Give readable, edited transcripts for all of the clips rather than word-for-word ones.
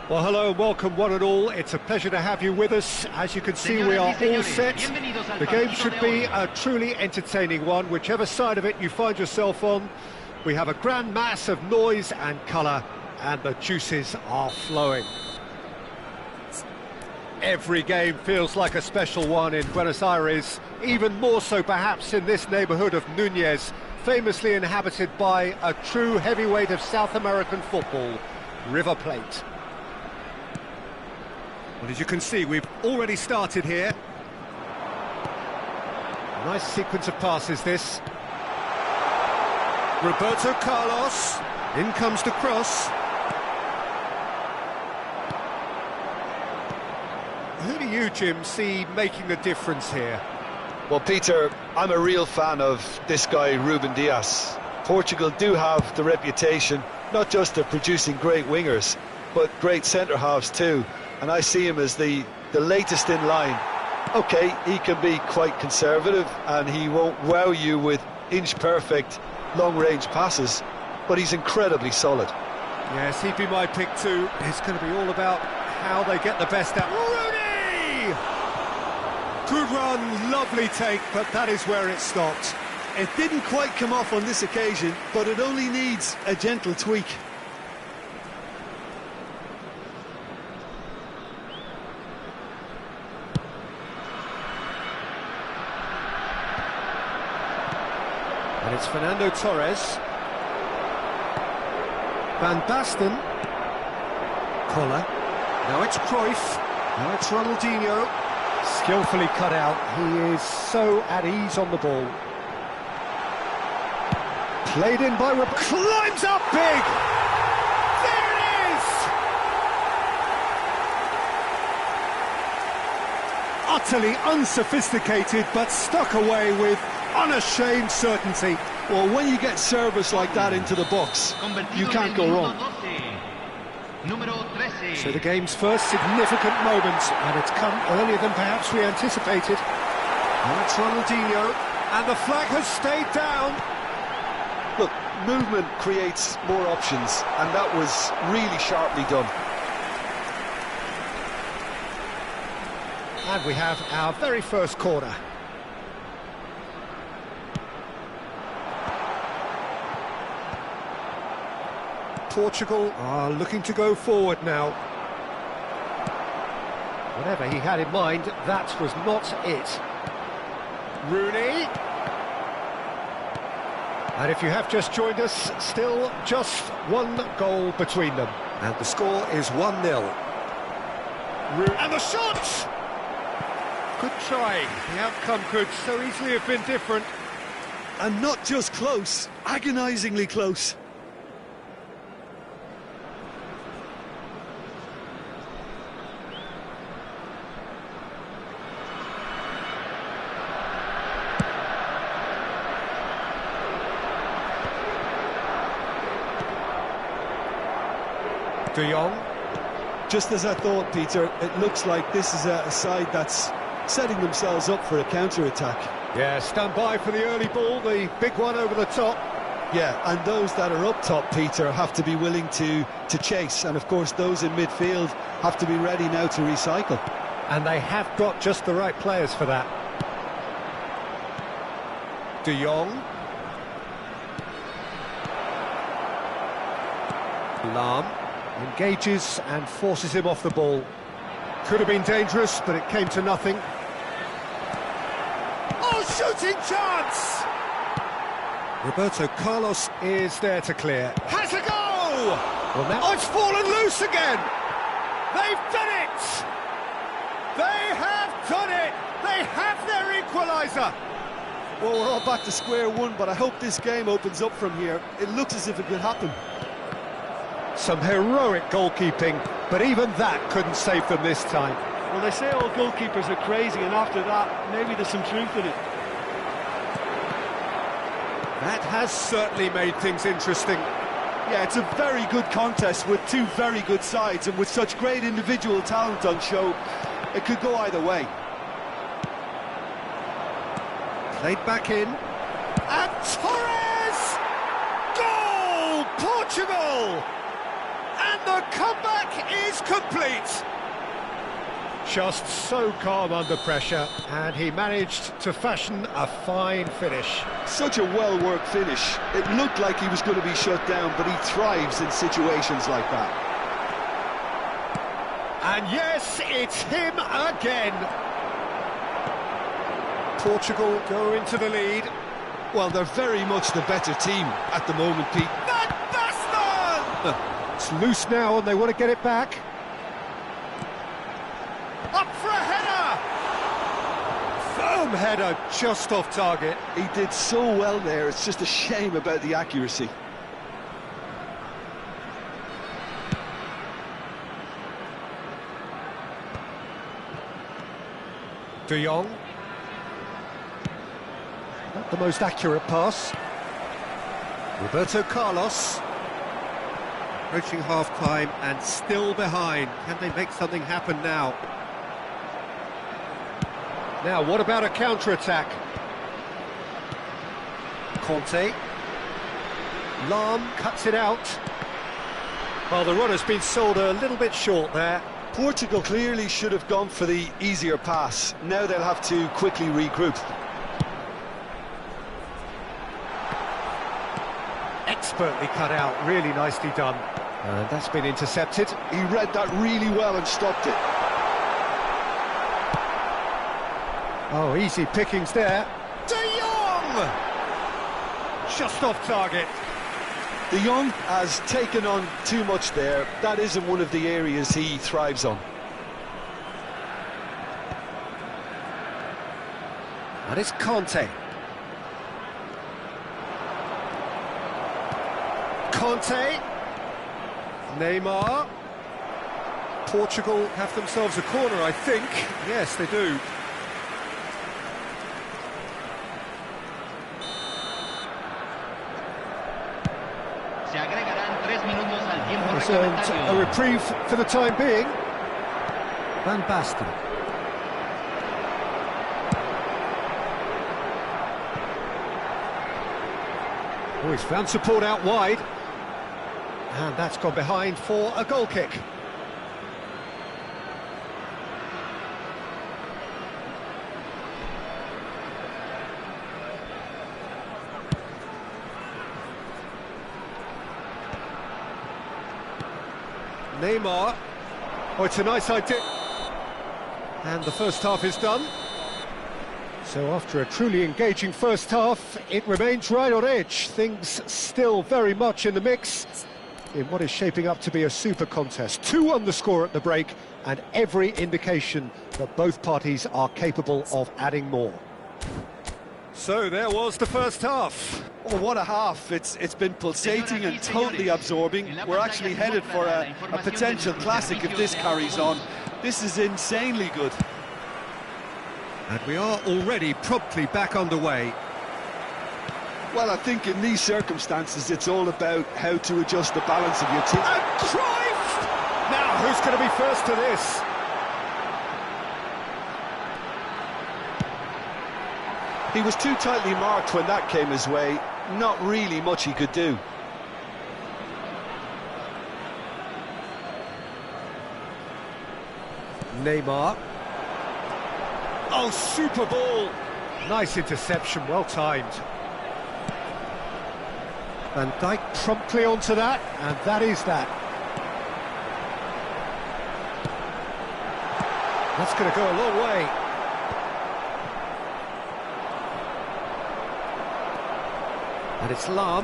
Well, hello and welcome one and all. It's a pleasure to have you with us. As you can see, we are all set. The game should be a truly entertaining one, whichever side of it you find yourself on. We have a grand mass of noise and colour, and the juices are flowing. Every game feels like a special one in Buenos Aires, even more so perhaps in this neighbourhood of Núñez, famously inhabited by a true heavyweight of South American football, River Plate. Well, as you can see, we've already started here. Nice sequence of passes, this. Roberto Carlos. In comes the cross. Who do you, Jim, see making the difference here? Well, Peter, I'm a real fan of this guy, Ruben Dias. Portugal do have the reputation, not just of producing great wingers, but great centre-halves too. And I see him as the latest in line. Okay, he can be quite conservative and he won't wow you with inch-perfect long-range passes, but he's incredibly solid. Yes, he'd be my pick too. It's going to be all about how they get the best out. Rooney! Good run, lovely take, but that is where it stopped. It didn't quite come off on this occasion, but it only needs a gentle tweak. And it's Fernando Torres. Van Basten. Koller. Now it's Cruyff. Now it's Ronaldinho. Skillfully cut out. He is so at ease on the ball. Played in by climbs up big! There it is! Utterly unsophisticated, but stuck away with unashamed certainty. Well, when you get service like that into the box, you can't go wrong. So the game's first significant moment, and it's come earlier than perhaps we anticipated. And it's Ronaldinho, and the flag has stayed down. Look, movement creates more options, and that was really sharply done. And we have our very first corner. Portugal are looking to go forward now. Whatever he had in mind, that was not it. Rooney. And if you have just joined us, still just one goal between them. And the score is 1-0. And the shot! Good try. The outcome could so easily have been different. And not just close, agonisingly close. De Jong. Just as I thought, Peter, it looks like this is a side that's setting themselves up for a counter-attack. Yeah, stand by for the early ball, the big one over the top. Yeah, and those that are up top, Peter, have to be willing to chase. And, of course, those in midfield have to be ready now to recycle. And they have got just the right players for that. De Jong. Lahm engages and forces him off the ball. Could have been dangerous, but it came to nothing. Oh, shooting chance! Roberto Carlos is there to clear. Has a go! Well, now it's fallen loose again! They've done it! They have done it! They have their equaliser! Well, we're all back to square one, but I hope this game opens up from here. It looks as if it could happen. Some heroic goalkeeping, but even that couldn't save them this time. Well, they say all goalkeepers are crazy, and after that, maybe there's some truth in it. That has certainly made things interesting. Yeah, it's a very good contest with two very good sides, and with such great individual talent on show, it could go either way. Played back in. And Torres! Goal! Portugal! And the comeback is complete. Just so calm under pressure, and he managed to fashion a fine finish. Such a well-worked finish. It looked like he was going to be shut down, but he thrives in situations like that. And yes, it's him again. Portugal go into the lead. Well, they're very much the better team at the moment, Pete. Van Basten! It's loose now and they want to get it back. Up for a header! Firm header, just off target. He did so well there, it's just a shame about the accuracy. De Jong. Not the most accurate pass. Roberto Carlos. Approaching half-time and still behind. Can they make something happen now? Now, what about a counter-attack? Conte. Lahm cuts it out. Well, the run has been sold a little bit short there. Portugal clearly should have gone for the easier pass. Now they'll have to quickly regroup. Expertly cut out, really nicely done. And that's been intercepted. He read that really well and stopped it. Oh, easy pickings there. De Jong! Just off target. De Jong has taken on too much there. That isn't one of the areas he thrives on. And it's Conte. Conte. Neymar. Portugal have themselves a corner, I think. Yes, they do. A reprieve for the time being. Van Basten. Oh, he's found support out wide. And that's gone behind for a goal kick. Neymar. Oh, it's a nice idea. And the first half is done. So after a truly engaging first half, it remains right on edge. Things still very much in the mix in what is shaping up to be a super contest. 2-1 the score at the break, and every indication that both parties are capable of adding more. So there was the first half. Oh, what a half. It's been pulsating and totally absorbing. We're actually headed for a potential classic if this carries on. This is insanely good. And we are already promptly back underway. Well, I think in these circumstances, it's all about how to adjust the balance of your team. And Cruyff! Now, who's going to be first to this? He was too tightly marked when that came his way. Not really much he could do. Neymar. Oh, super ball! Nice interception, well timed. Van Dijk promptly onto that, and that is that. That's going to go a long way. And it's Lahm.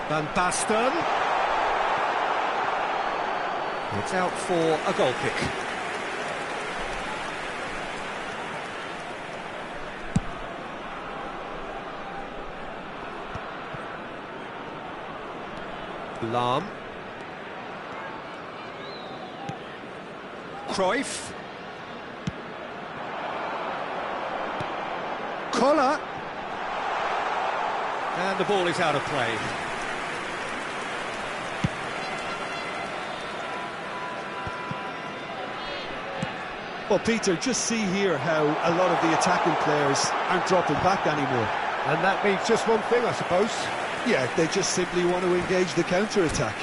Van Basten. It's out for a goal kick. Lahm. Cruyff. Collar. And the ball is out of play. Well, Peter, just see here how a lot of the attacking players aren't dropping back anymore. And that means just one thing, I suppose. Yeah, they just simply want to engage the counter-attack.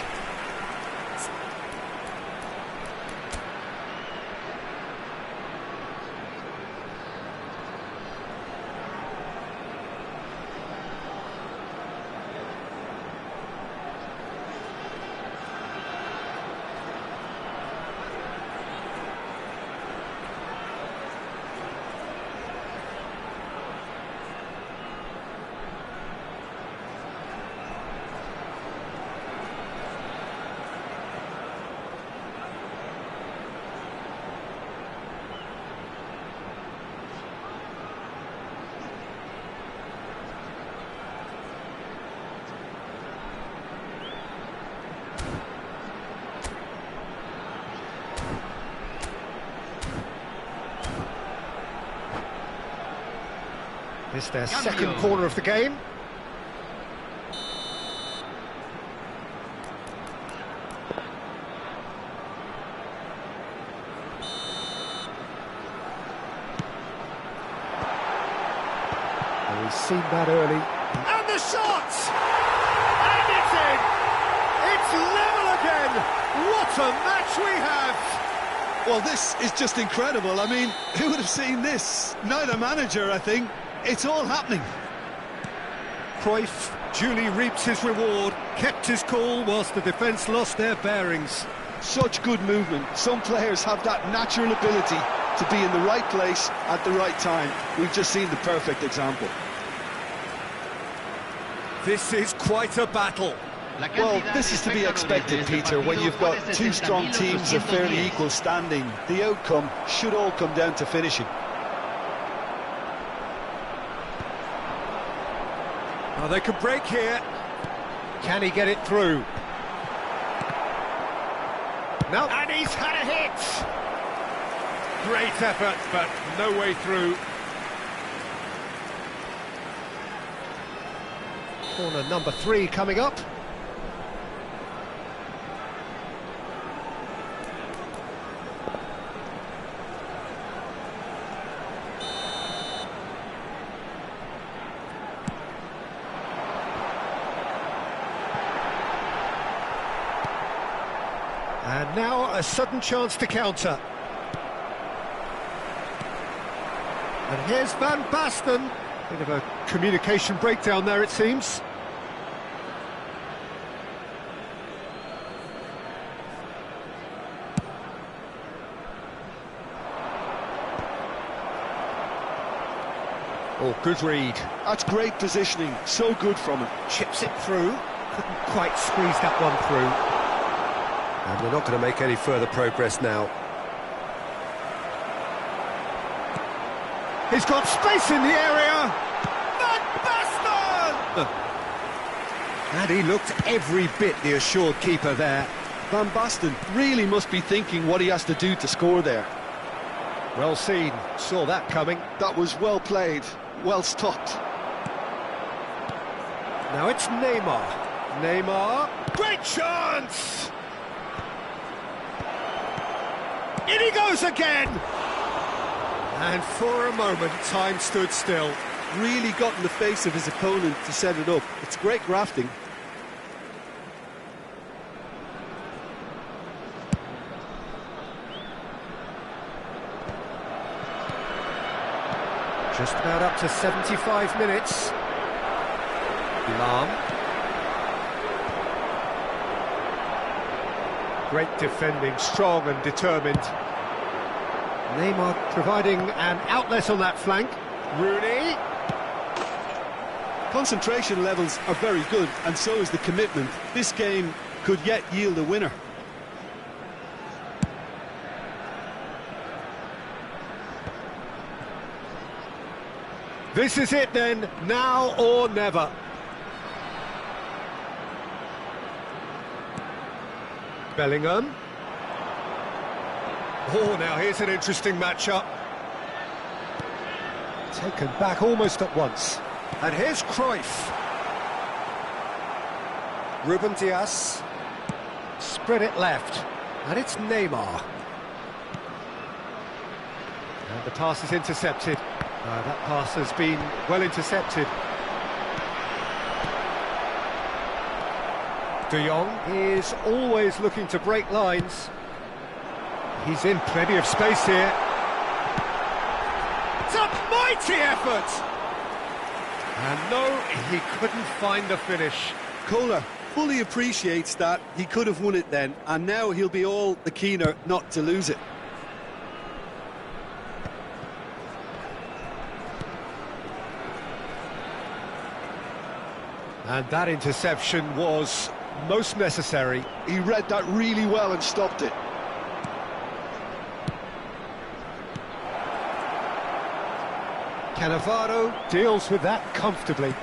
It's their second corner of the game. We've seen that early. And the shot! And it's in! It's level again! What a match we have! Well, this is just incredible. I mean, who would have seen this? Neither manager, I think. It's all happening. Cruyff duly reaps his reward, kept his cool whilst the defence lost their bearings. Such good movement. Some players have that natural ability to be in the right place at the right time. We've just seen the perfect example. This is quite a battle. Well, this is to be expected, Peter, when you've got two strong teams of fairly equal standing. The outcome should all come down to finishing. Oh, they can break here. Can he get it through? No. And he's had a hit! Great effort, but no way through. Corner number 3 coming up. And now a sudden chance to counter. And here's Van Basten. Bit of a communication breakdown there, it seems. Oh, good read. That's great positioning. So good from him. Chips it through. Couldn't quite squeeze that one through. And we're not going to make any further progress now. He's got space in the area! Van Basten! And he looked every bit the assured keeper there. Van Basten really must be thinking what he has to do to score there. Well seen, saw that coming. That was well played, well stopped. Now it's Neymar. Neymar, great chance! In he goes again! And for a moment, time stood still. Really got in the face of his opponent to set it up. It's great grafting. Just about up to 75 minutes. Lam. Great defending, strong and determined. Neymar providing an outlet on that flank. Rooney. Concentration levels are very good, and so is the commitment. This game could yet yield a winner. This is it then, now or never. Bellingham. Oh, now here's an interesting matchup. Taken back almost at once. And here's Cruyff. Ruben Dias. Spread it left. And it's Neymar. And the pass is intercepted. That pass has been well intercepted. De Jong is always looking to break lines. He's in plenty of space here. It's a mighty effort! And no, he couldn't find the finish. Kohler fully appreciates that. He could have won it then, and now he'll be all the keener not to lose it. And that interception was most necessary. He read that really well and stopped it. Cannavaro deals with that comfortably.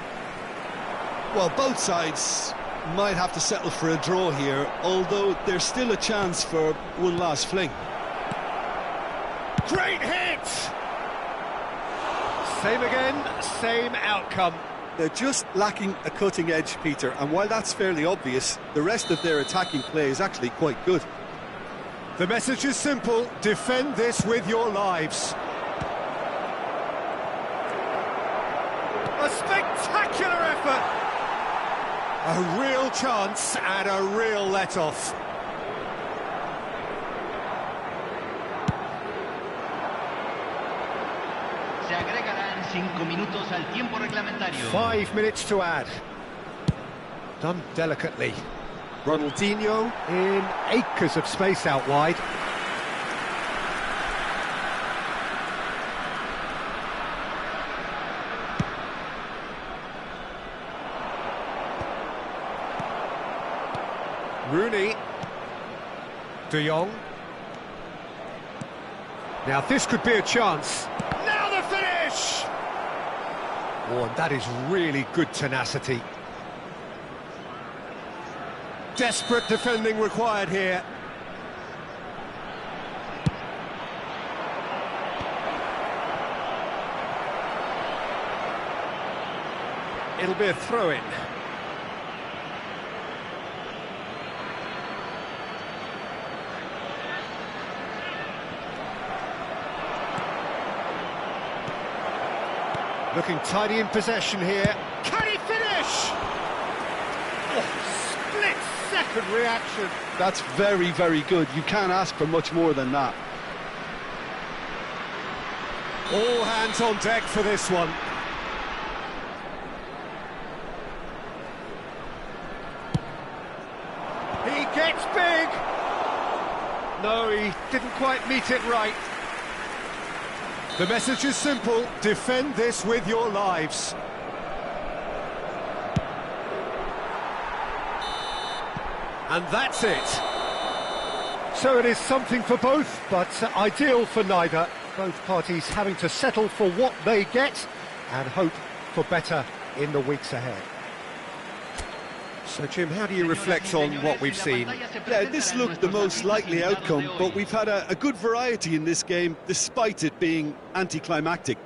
Well, both sides might have to settle for a draw here, although there's still a chance for one last fling. Great hit! Same again, same outcome. They're just lacking a cutting edge, Peter, and while that's fairly obvious, the rest of their attacking play is actually quite good. The message is simple: defend this with your lives. A spectacular effort! A real chance and a real let-off. Se agregarán 5 minutos al tiempo reglamentario. 5 minutes to add. Done delicately. Ronaldinho in acres of space out wide. Rooney. De Jong. Now this could be a chance. Now the finish! Oh, and that is really good tenacity. Desperate defending required here. It'll be a throw-in. Looking tidy in possession here. Can he finish? Oh, split-second reaction. That's very, very good. You can't ask for much more than that. All hands on deck for this one. He gets big. No, he didn't quite meet it right. The message is simple: defend this with your lives. And that's it. So it is something for both, but ideal for neither. Both parties having to settle for what they get and hope for better in the weeks ahead. So, Jim, how do you reflect on what we've seen? Yeah, this looked the most likely outcome, but we've had a good variety in this game, despite it being anticlimactic.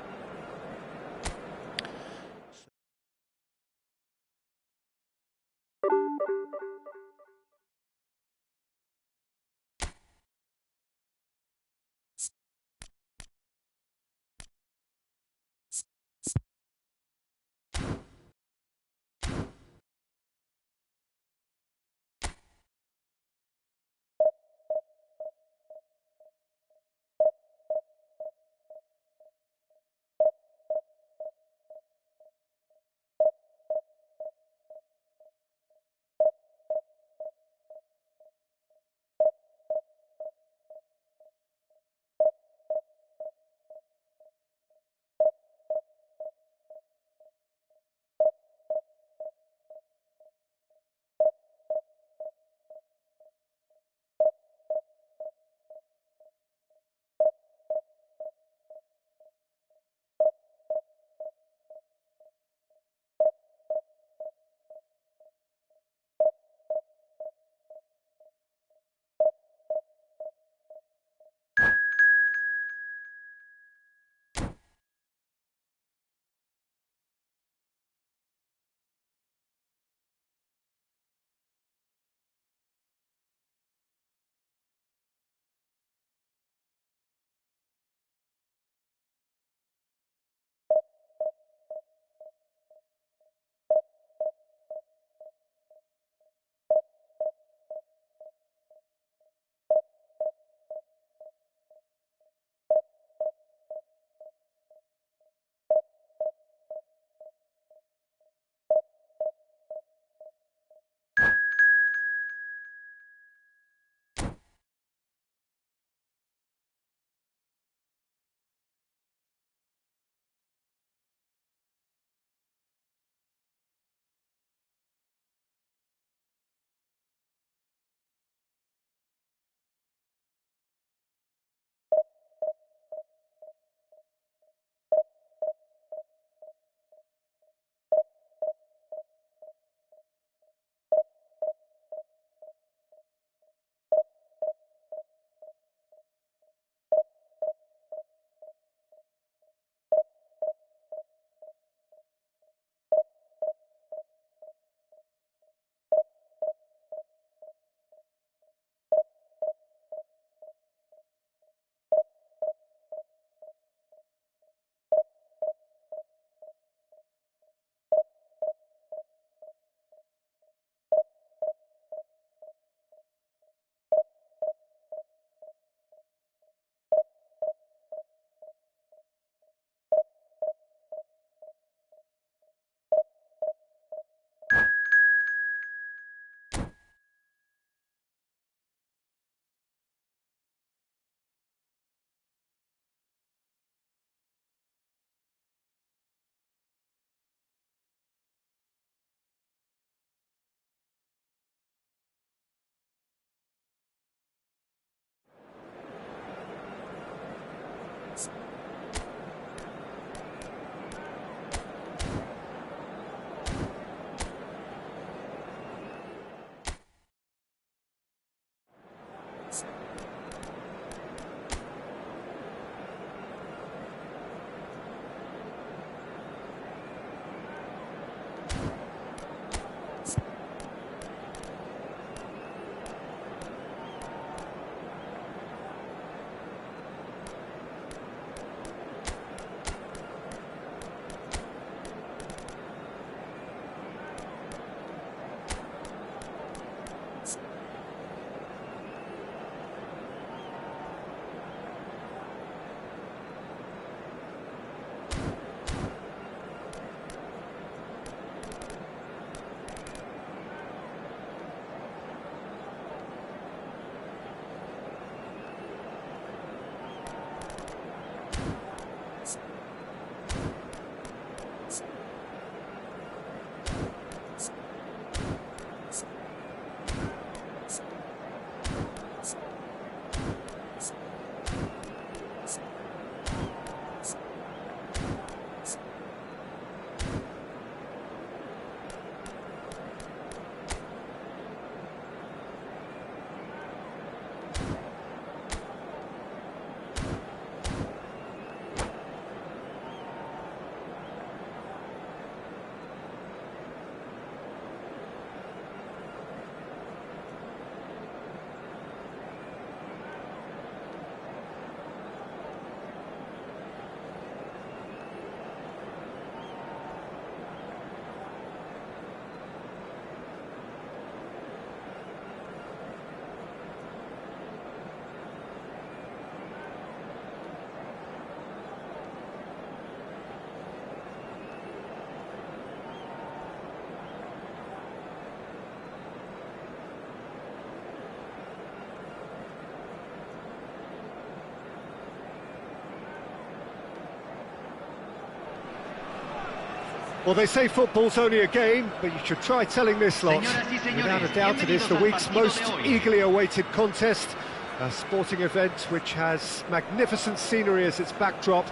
Well, they say football's only a game, but you should try telling this lot. Without a doubt, it is the week's most eagerly awaited contest. A sporting event which has magnificent scenery as its backdrop.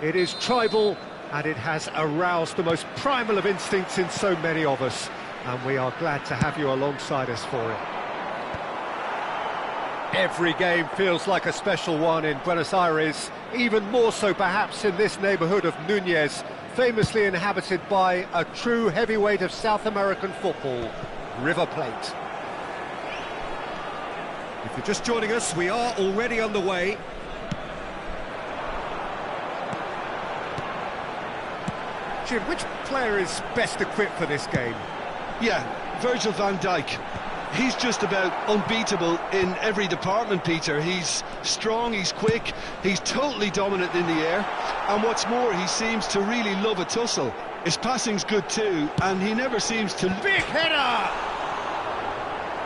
It is tribal, and it has aroused the most primal of instincts in so many of us. And we are glad to have you alongside us for it. Every game feels like a special one in Buenos Aires, even more so perhaps in this neighbourhood of Núñez, famously inhabited by a true heavyweight of South American football, River Plate. If you're just joining us, we are already underway. Jim, which player is best equipped for this game? Yeah, Virgil van Dijk. He's just about unbeatable in every department, Peter. He's strong, he's quick, he's totally dominant in the air, and what's more, he seems to really love a tussle. His passing's good too, and he never seems to... Big header!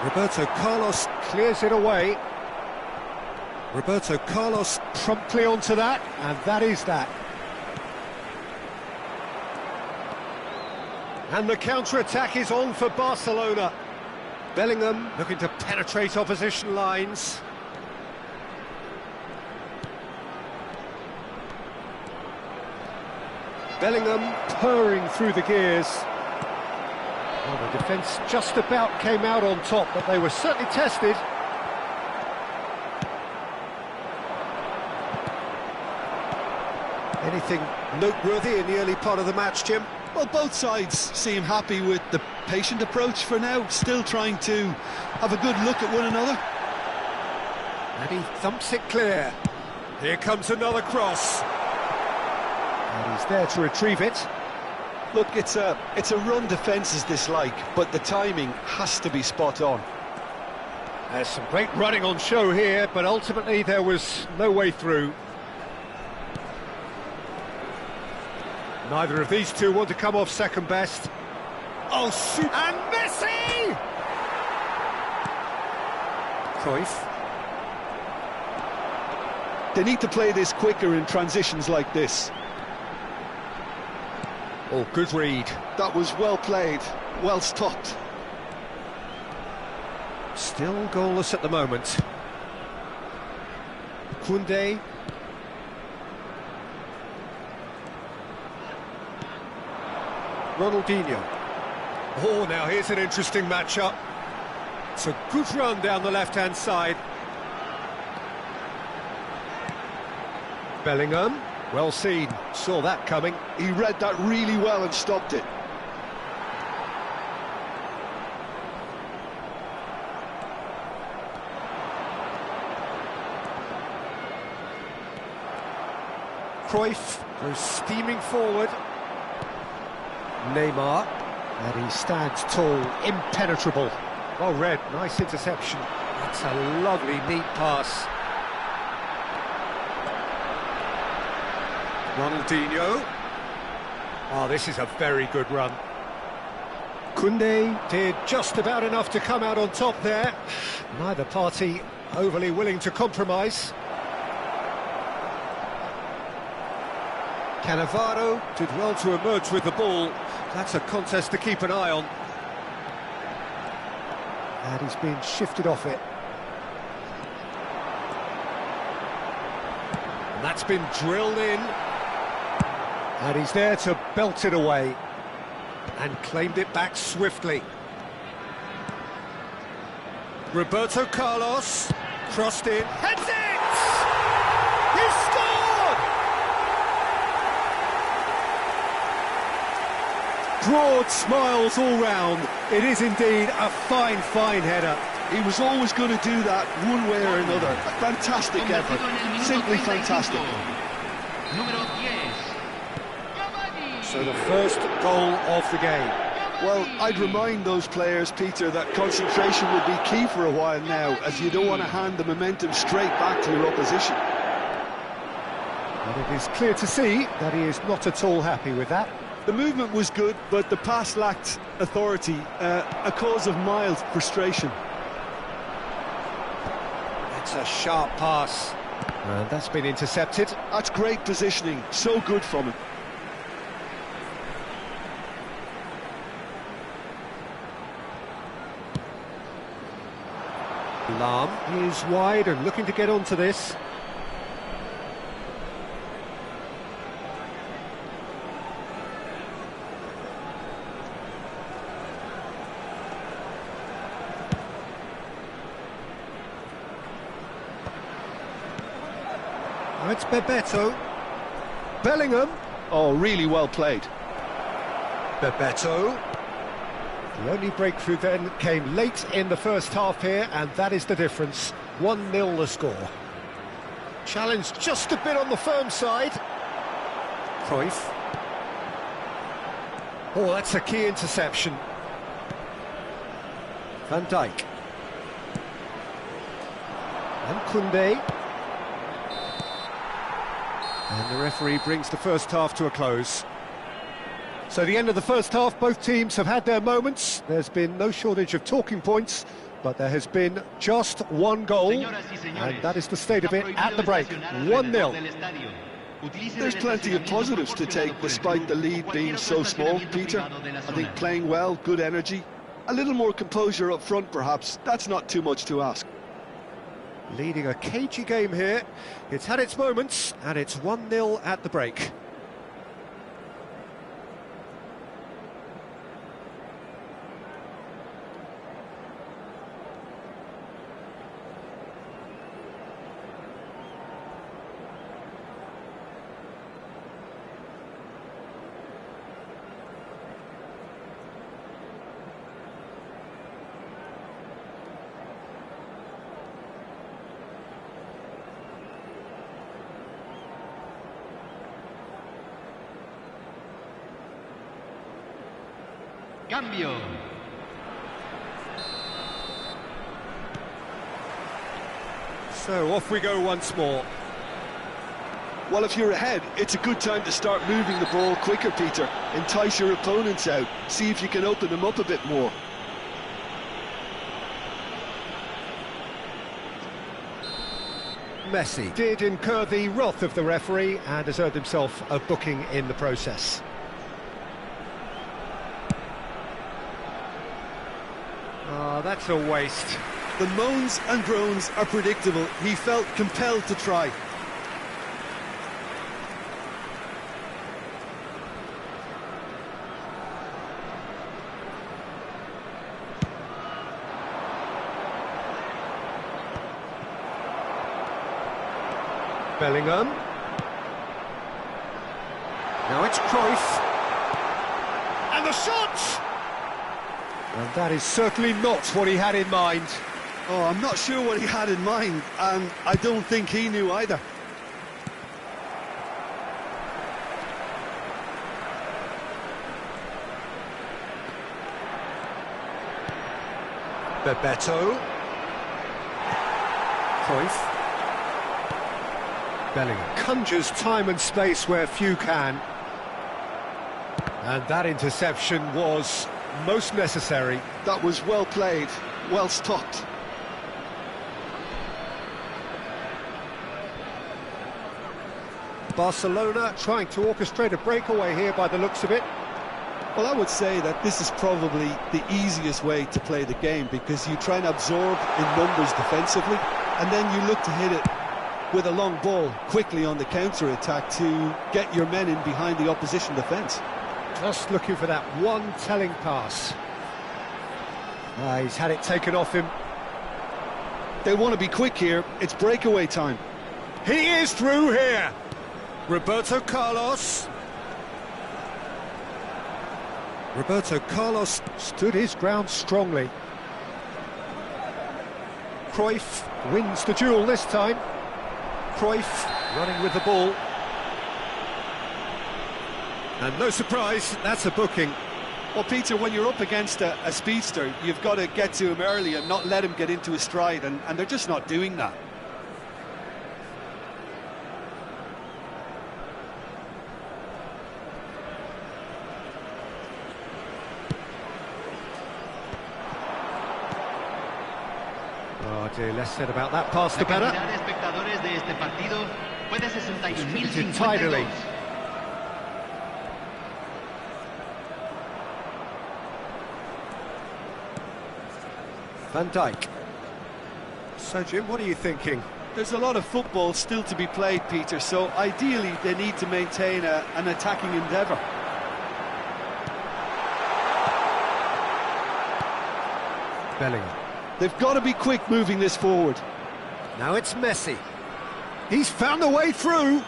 Roberto Carlos clears it away. Roberto Carlos promptly onto that, and that is that. And the counter-attack is on for Barcelona. Bellingham looking to penetrate opposition lines. Bellingham purring through the gears. Well, the defence just about came out on top, but they were certainly tested. Anything noteworthy in the early part of the match, Jim? Well, both sides seem happy with the patient approach for now, still trying to have a good look at one another. And he thumps it clear. Here comes another cross. And he's there to retrieve it. Look, it's a run defence is dislike, but the timing has to be spot on. There's some great running on show here, but ultimately there was no way through. Neither of these two want to come off second best. Oh, shoot! And Messi! Cruyff. They need to play this quicker in transitions like this. Oh, good read. That was well played, well stopped. Still goalless at the moment. Koundé. Ronaldinho. Oh, now here's an interesting matchup. It's a good run down the left-hand side. Bellingham, well seen, saw that coming. He read that really well and stopped it. Cruyff goes steaming forward. Neymar, and he stands tall, impenetrable. Well read, nice interception. That's a lovely, neat pass. Ronaldinho. Oh, this is a very good run. Koundé did just about enough to come out on top there. Neither party overly willing to compromise. Cannavaro did well to emerge with the ball. That's a contest to keep an eye on. And he's been shifted off it. And that's been drilled in. And he's there to belt it away. And claimed it back swiftly. Roberto Carlos, crossed in, heads it! He scored! Broad smiles all round. It is indeed a fine, fine header. He was always going to do that one way or another. Fantastic effort, simply fantastic. So the first goal of the game. Well, I'd remind those players, Peter, that concentration would be key for a while now, as you don't want to hand the momentum straight back to your opposition. And it is clear to see that he is not at all happy with that. The movement was good, but the pass lacked authority, a cause of mild frustration. That's a sharp pass. And that's been intercepted. That's great positioning, so good from him. Lahm is wide and looking to get onto this. Now it's Bebeto. Bellingham. Oh, really well played. Bebeto. The only breakthrough then came late in the first half here, and that is the difference. 1-0 the score. Challenge just a bit on the firm side. Cruyff. Oh, that's a key interception. Van Dijk. And Koundé. And the referee brings the first half to a close. So the end of the first half, both teams have had their moments. There's been no shortage of talking points, but there has been just one goal, and that is the state of it at the break. 1-0. There's plenty of positives to take despite the lead being so small, Peter. I think playing well, good energy, a little more composure up front perhaps, that's not too much to ask. Leading a cagey game here. It's had its moments, and it's 1-0 at the break. Cambio. So off we go once more. Well, if you're ahead, it's a good time to start moving the ball quicker, Peter. Entice your opponents out, see if you can open them up a bit more. Messi did incur the wrath of the referee and has earned himself a booking in the process. Oh, that's a waste. The moans and groans are predictable. He felt compelled to try. Bellingham. Now it's Cruyff. And the shot! And that is certainly not what he had in mind. Oh, I'm not sure what he had in mind, and I don't think he knew either. Bebeto. Cruyff. Bellingham conjures time and space where few can. And that interception was most necessary. That was well played, well stopped. Barcelona trying to orchestrate a breakaway here by the looks of it. Well, I would say that this is probably the easiest way to play the game, because you try and absorb in numbers defensively, and then you look to hit it with a long ball quickly on the counter-attack to get your men in behind the opposition defence. Just looking for that one telling pass. He's had it taken off him. They want to be quick here, it's breakaway time. He is through here. Roberto Carlos. Roberto Carlos stood his ground strongly. Cruyff wins the duel this time. Cruyff running with the ball. And no surprise, that's a booking. Well, Peter, when you're up against a speedster, you've got to get to him early and not let him get into a stride, and they're just not doing that. Oh dear, less said about that pass the better. Distributed tidily. Van Dijk. So, Jim, what are you thinking? There's a lot of football still to be played, Peter, so ideally they need to maintain an attacking endeavour. Bellingham. They've got to be quick moving this forward. Now it's Messi. He's found a way through.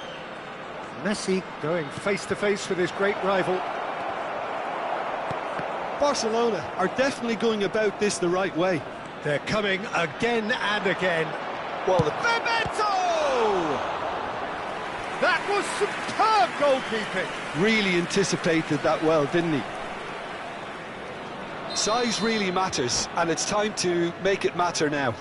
Messi going face-to-face with his great rival. Barcelona are definitely going about this the right way. They're coming again and again. Well, Bebeto! That was superb goalkeeping. Really anticipated that well, didn't he? size really matters, and it's time to make it matter now.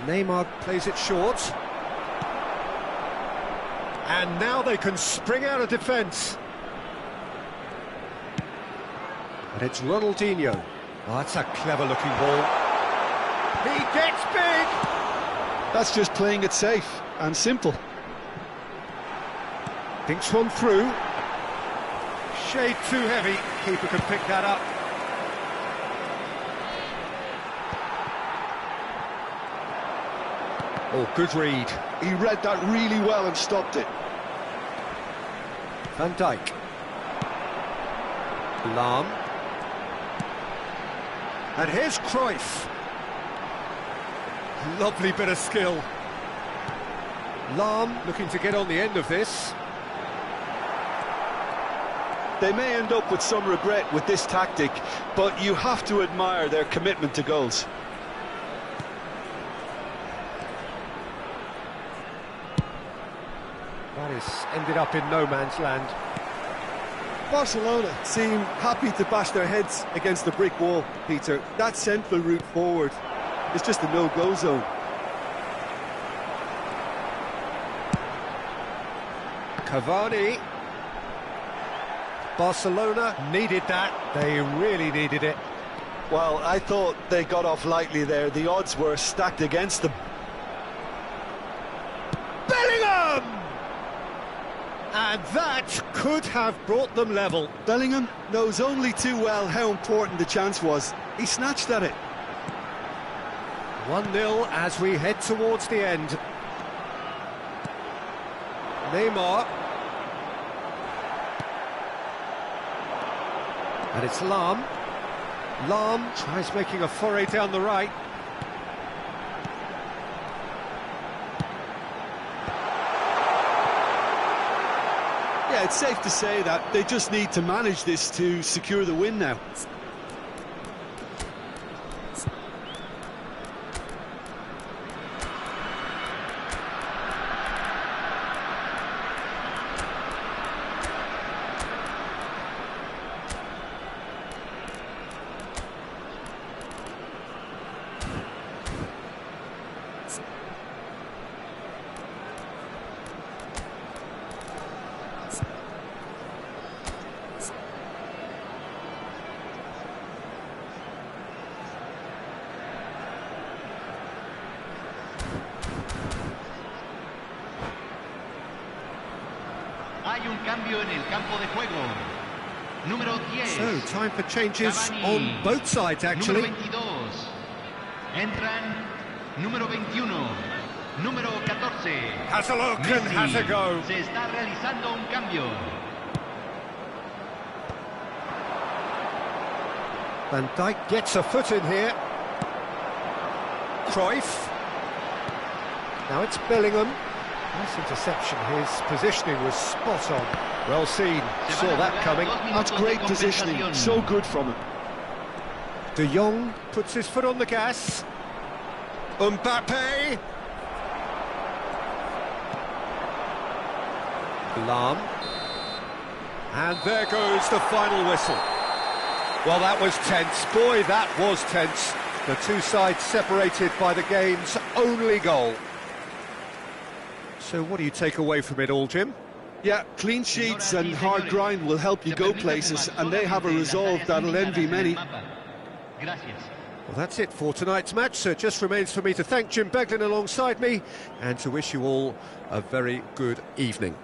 Neymar plays it short. And now they can spring out of defence. And it's Ronaldinho. Oh, that's a clever-looking ball. He gets big! That's just playing it safe and simple. Thinks one through. Shade too heavy. Keeper can pick that up. Oh, good read. He read that really well and stopped it. Van Dijk. Lahm. And here's Cruyff. Lovely bit of skill. Lahm looking to get on the end of this. They may end up with some regret with this tactic, but you have to admire their commitment to goals. That is ended up in no man's land. Barcelona seem happy to bash their heads against the brick wall, Peter. That central route forward is just a no-go zone. Cavani. Barcelona needed that. They really needed it. Well, I thought they got off lightly there. The odds were stacked against them. Bellingham! And that could have brought them level. Bellingham knows only too well how important the chance was. He snatched at it. 1-0 as we head towards the end. Neymar. And it's Lahm. Lahm tries making a foray down the right. Yeah, it's safe to say that they just need to manage this to secure the win now. Hay un cambio en el campo de juego. Número 10. So, time for changes Konami. on both sides, actually. Número 22. Entran número 21. Número 14. Has a look Messi. and has a go. Se está realizando un cambio. Van Dijk gets a foot in here. Cruyff. Now it's Bellingham. Nice interception. His positioning was spot on. Well seen. Saw that coming. That's great positioning. So good from him. De Jong puts his foot on the gas. Mbappe. Lahm. And there goes the final whistle. Well, that was tense. Boy, that was tense. The two sides separated by the game's only goal. So what do you take away from it all, Jim? Yeah, clean sheets and hard grind will help you go places, and they have a resolve that'll envy many. Well, that's it for tonight's match, so it just remains for me to thank Jim Beglin alongside me and to wish you all a very good evening.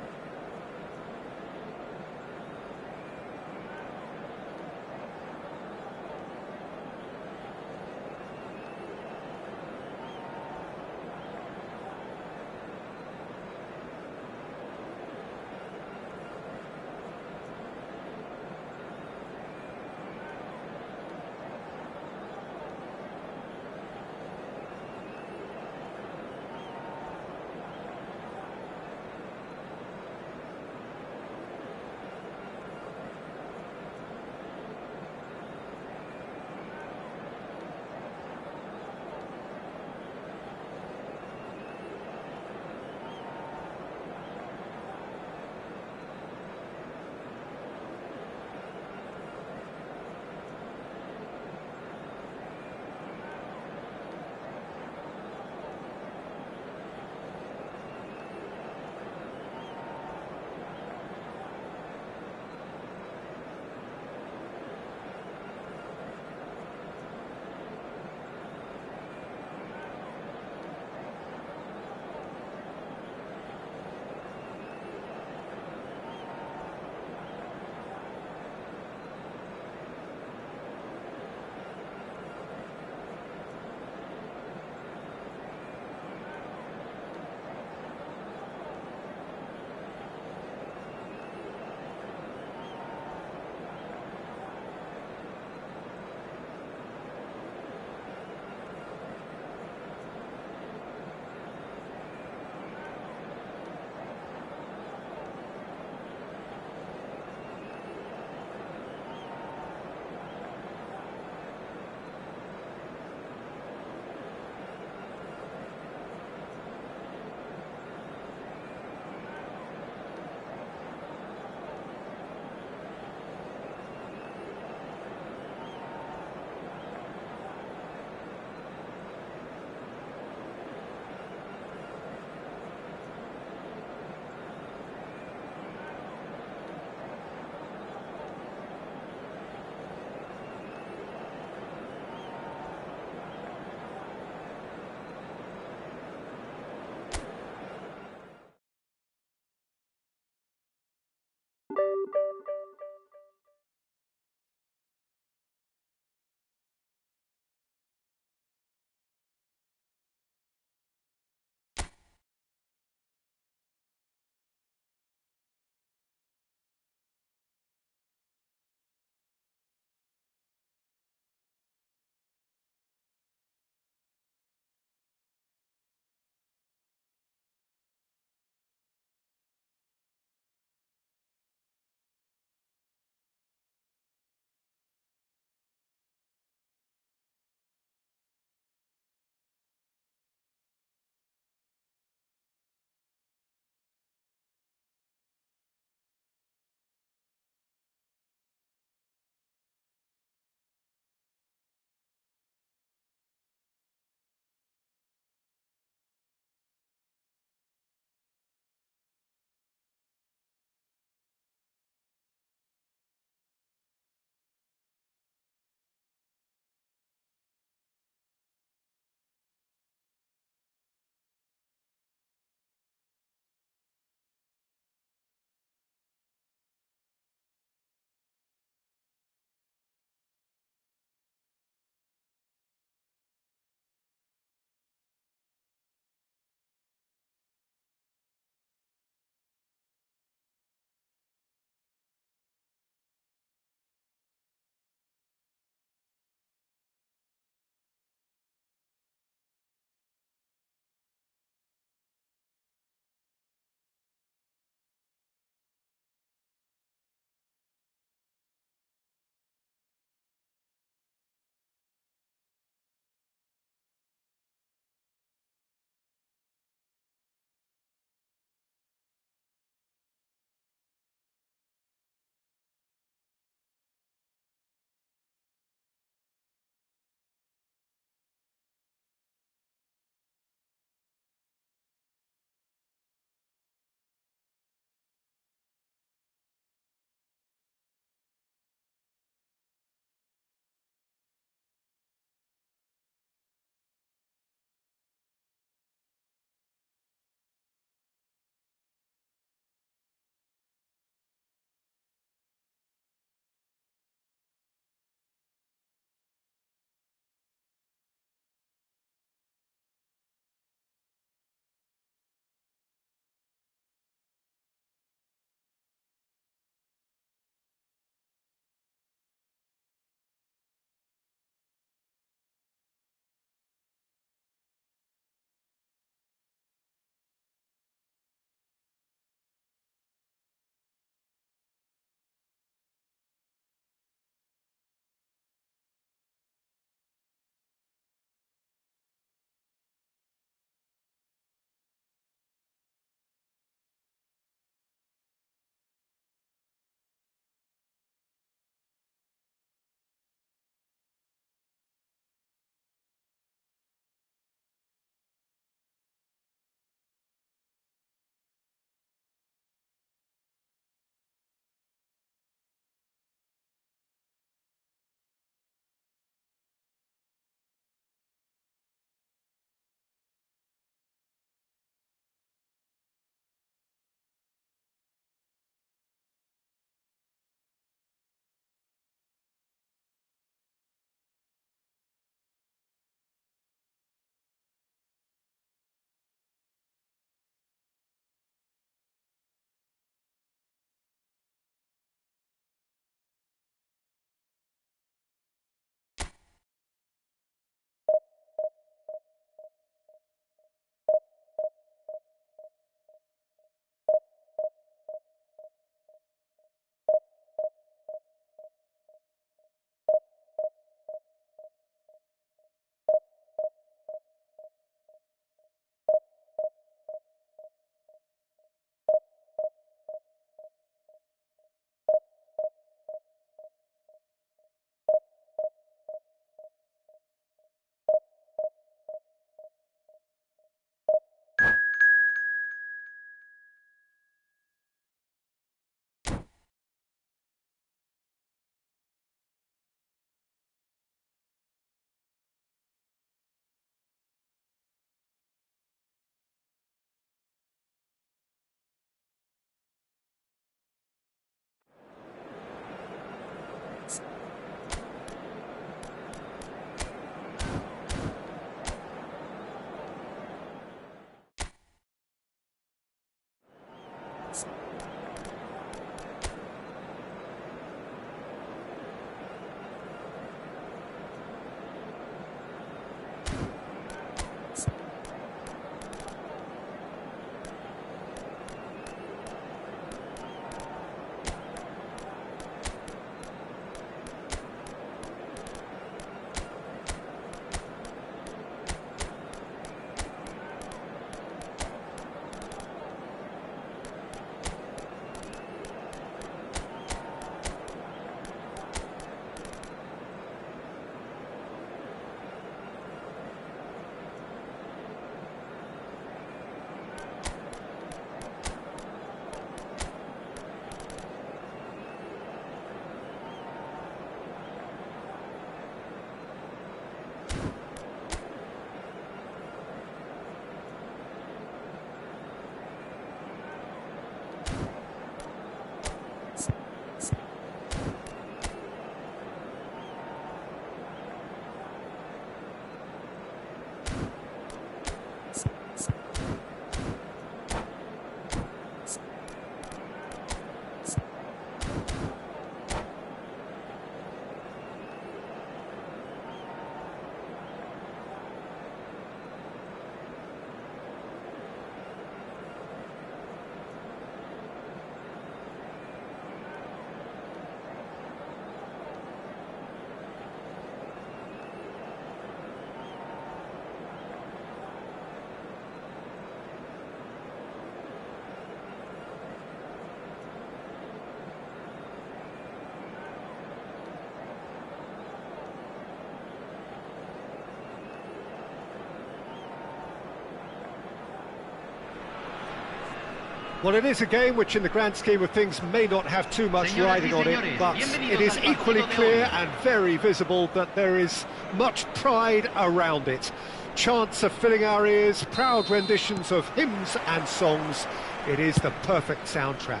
Well, it is a game which in the grand scheme of things may not have too much riding on it, but it is equally clear and very visible that there is much pride around it. Chants are filling our ears, proud renditions of hymns and songs. It is the perfect soundtrack.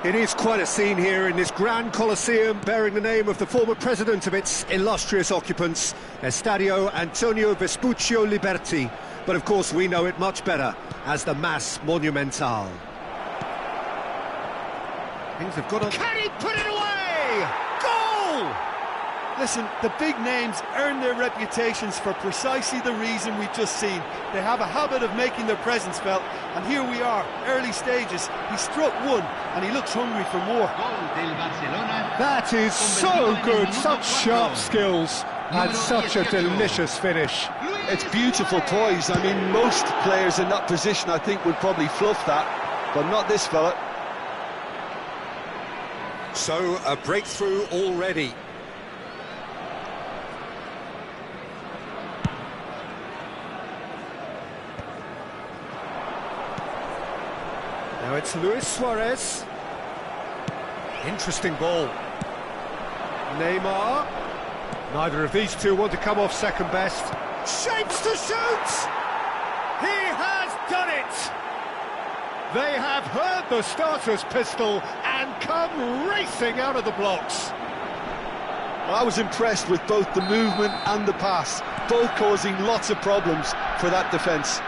It is quite a scene here in this grand Colosseum, bearing the name of the former president of its illustrious occupants, Estadio Antonio Vespuccio Liberti. But of course we know it much better as the Mas Monumental. Things have got on. Can he put it away? Goal! Listen, the big names earn their reputations for precisely the reason we've just seen. They have a habit of making their presence felt, and here we are, early stages. He struck one, and he looks hungry for more. That is so good, such sharp skills, and such a delicious finish. It's beautiful poise. I mean, most players in that position, I think, would probably fluff that, but not this fella. So, a breakthrough already. Now it's Luis Suarez. Interesting ball. Neymar. Neither of these two want to come off second best. Shapes to shoot! He has done it! They have heard the starter's pistol and come racing out of the blocks. I was impressed with both the movement and the pass, both causing lots of problems for that defence.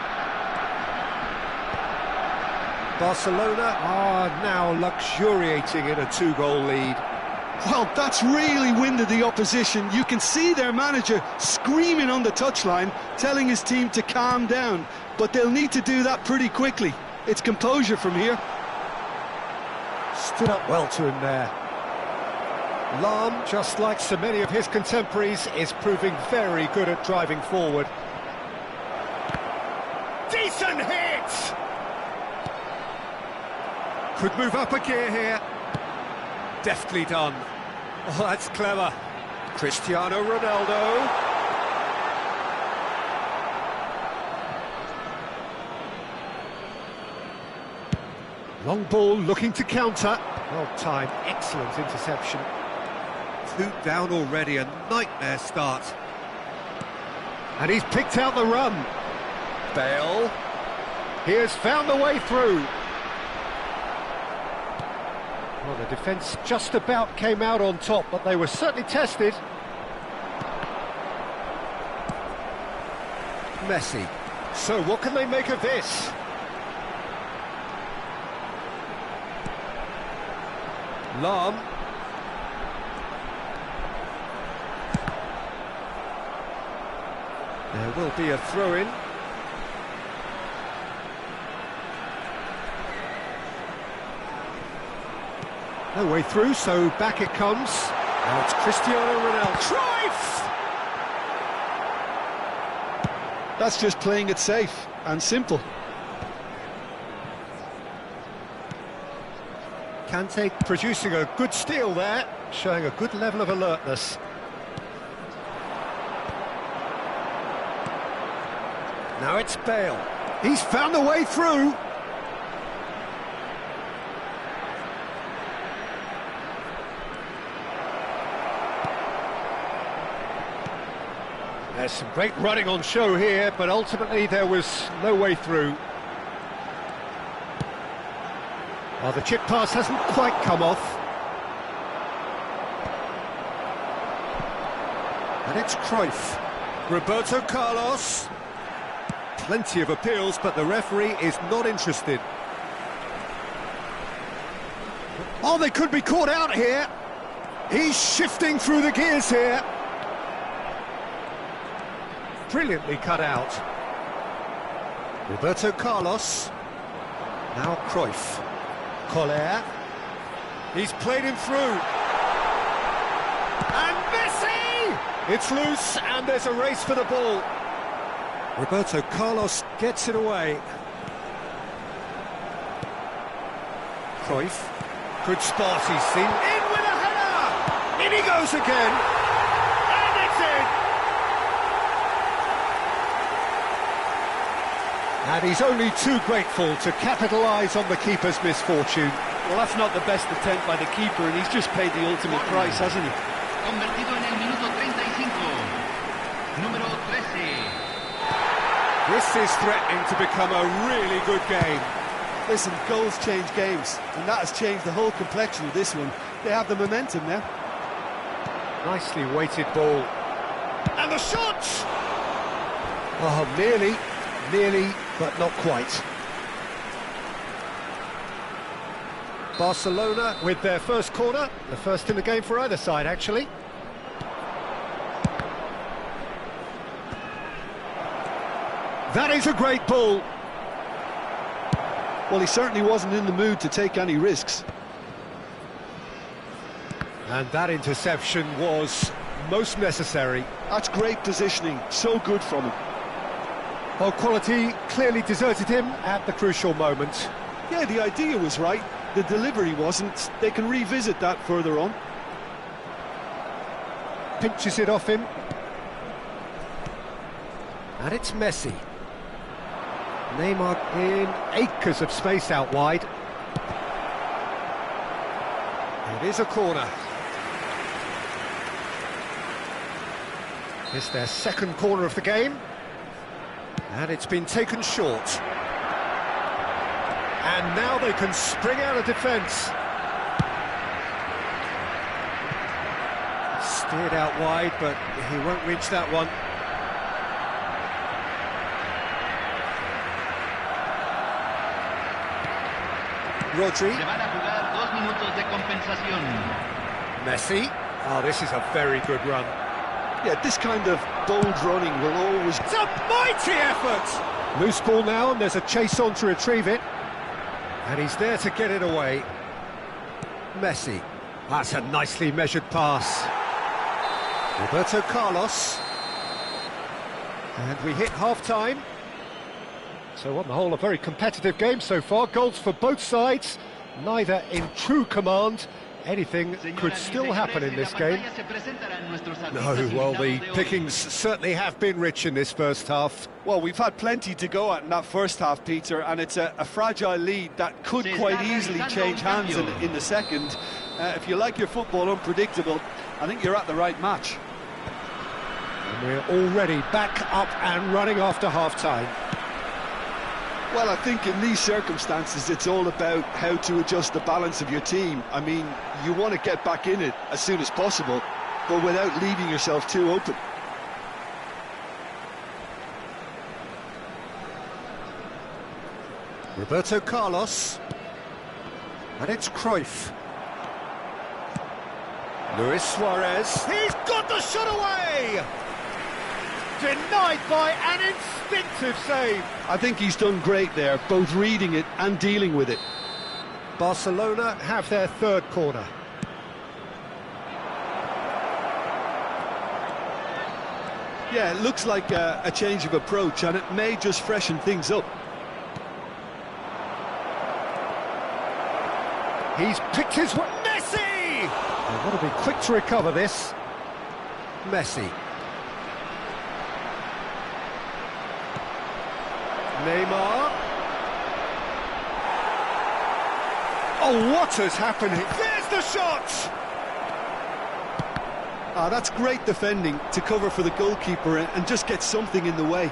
Barcelona are now luxuriating in a two-goal lead. Well, that's really winded the opposition. You can see their manager screaming on the touchline, telling his team to calm down. But they'll need to do that pretty quickly. It's composure from here. Stood up well to him there. Lahm, just like so many of his contemporaries, is proving very good at driving forward. Decent hit! Could move up a gear here. Deftly done. Oh, that's clever. Cristiano Ronaldo. Long ball looking to counter. Well timed, excellent interception. 2 down already, a nightmare start. And he's picked out the run. Bale. He has found the way through. Well, the defence just about came out on top, but they were certainly tested. Messi. So what can they make of this? Lahm. There will be a throw-in. No way through, so back it comes. Now it's Cristiano Ronaldo. Cruyff! That's just playing it safe and simple. Kante producing a good steal there, showing a good level of alertness. Now it's Bale. He's found a way through. There's some great running on show here, but ultimately there was no way through. Well, the chip pass hasn't quite come off. And it's Cruyff. Roberto Carlos. Plenty of appeals, but the referee is not interested. Oh, they could be caught out here. He's shifting through the gears here. Brilliantly cut out. Roberto Carlos. Now Cruyff. Collier. He's played him through. And Messi! It's loose, and there's a race for the ball. Roberto Carlos gets it away. Cruyff. Good spot, he's seen. In with a header! In he goes again. And it's in! And he's only too grateful to capitalise on the keeper's misfortune. Well, that's not the best attempt by the keeper, and he's just paid the ultimate price, hasn't he? Convertido en el minuto 35. Número 13. This is threatening to become a really good game. Listen, goals change games, and that has changed the whole complexion of this one. They have the momentum now. Nicely weighted ball. And the shot! Oh, nearly, but not quite. Barcelona with their first corner, the first in the game for either side, actually. That is a great ball. Well, he certainly wasn't in the mood to take any risks. And that interception was most necessary. That's great positioning, so good from him. Well, quality clearly deserted him at the crucial moment. Yeah, the idea was right, the delivery wasn't. They can revisit that further on. Pinches it off him. And it's Messi. Neymar in acres of space out wide. It is a corner. It's their second corner of the game. And it's been taken short. And now they can spring out of defence. Steered out wide, but he won't reach that one. Rodri. Se van a jugar 2 minutos de compensación. Messi. Oh, this is a very good run. Yeah, this kind of bold running will always... It's a mighty effort! Loose ball now, and there's a chase on to retrieve it. And he's there to get it away. Messi. That's a nicely measured pass. Roberto Carlos. And we hit half-time. So on the whole, a very competitive game so far. Goals for both sides, neither in true command. Anything could still happen in this game. No, well, the pickings certainly have been rich in this first half. Well, we've had plenty to go at in that first half, Peter, and it's a fragile lead that could quite easily change hands in the second. If you like your football unpredictable, I think you're at the right match. And we're already back up and running after half-time. Well, I think in these circumstances, it's all about how to adjust the balance of your team. I mean, you want to get back in it as soon as possible, but without leaving yourself too open. Roberto Carlos. And it's Cruyff. Luis Suarez. He's got the shot away! Denied by an instinctive save. I think he's done great there, both reading it and dealing with it. Barcelona have their third corner. Yeah, it looks like a change of approach, and it may just freshen things up. He's picked his way. Messi! They've got to be quick to recover this. Messi. Neymar. Oh, what has happened here? There's the shot! Ah, that's great defending to cover for the goalkeeper and just get something in the way.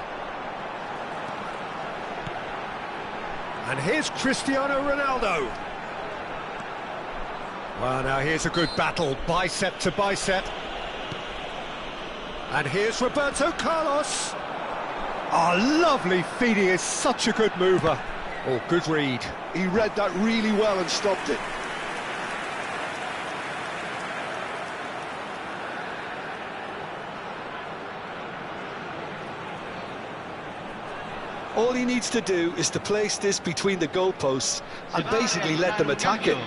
And here's Cristiano Ronaldo. Well, now here's a good battle, bicep to bicep. And here's Roberto Carlos. Oh, lovely feed, he is such a good mover. Oh, good read. He read that really well and stopped it. All he needs to do is to place this between the goalposts and basically let them attack it.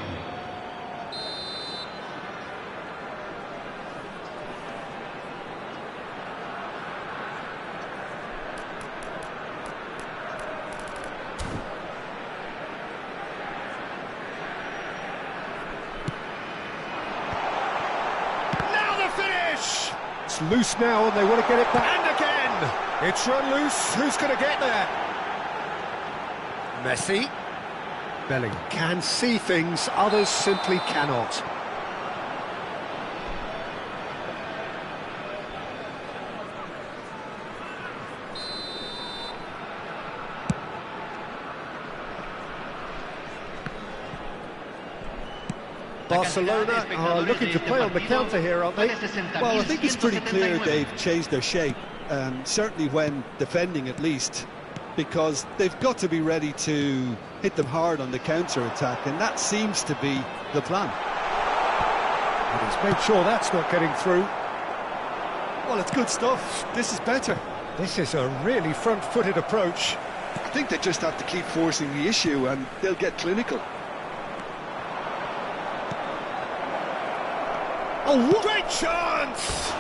It's loose now and they want to get it back. And again! It's run loose. Who's going to get there? Messi. Bellingham can see things, others simply cannot. Barcelona are looking to play on the counter here, aren't they? Well, I think it's pretty clear they've changed their shape, certainly when defending at least, because they've got to be ready to hit them hard on the counter-attack, and that seems to be the plan. And he's made sure that's not getting through. Well, it's good stuff. This is better. This is a really front-footed approach. I think they just have to keep forcing the issue, and they'll get clinical. Oh, great chance!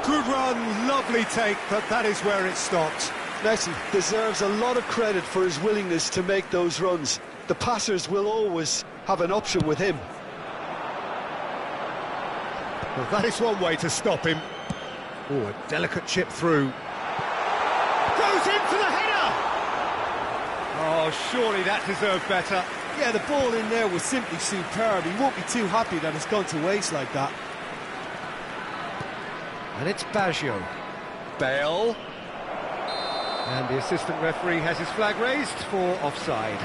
Good run, lovely take, but that is where it stopped. Messi deserves a lot of credit for his willingness to make those runs. The passers will always have an option with him. Well, that is one way to stop him. Oh, a delicate chip through. Goes in for the header! Oh, surely that deserved better. Yeah, the ball in there was simply superb. He won't be too happy that it's gone to waste like that. And it's Baggio. Bale. And the assistant referee has his flag raised for offside.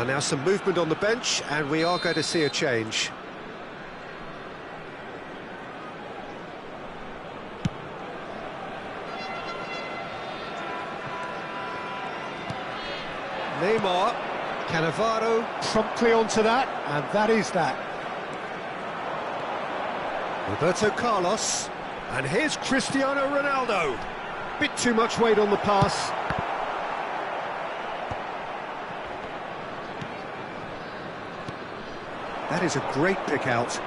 Now some movement on the bench, and we are going to see a change. Neymar, Cannavaro promptly onto that, and that is that. Roberto Carlos, and here's Cristiano Ronaldo. Bit too much weight on the pass. That is a great pick out.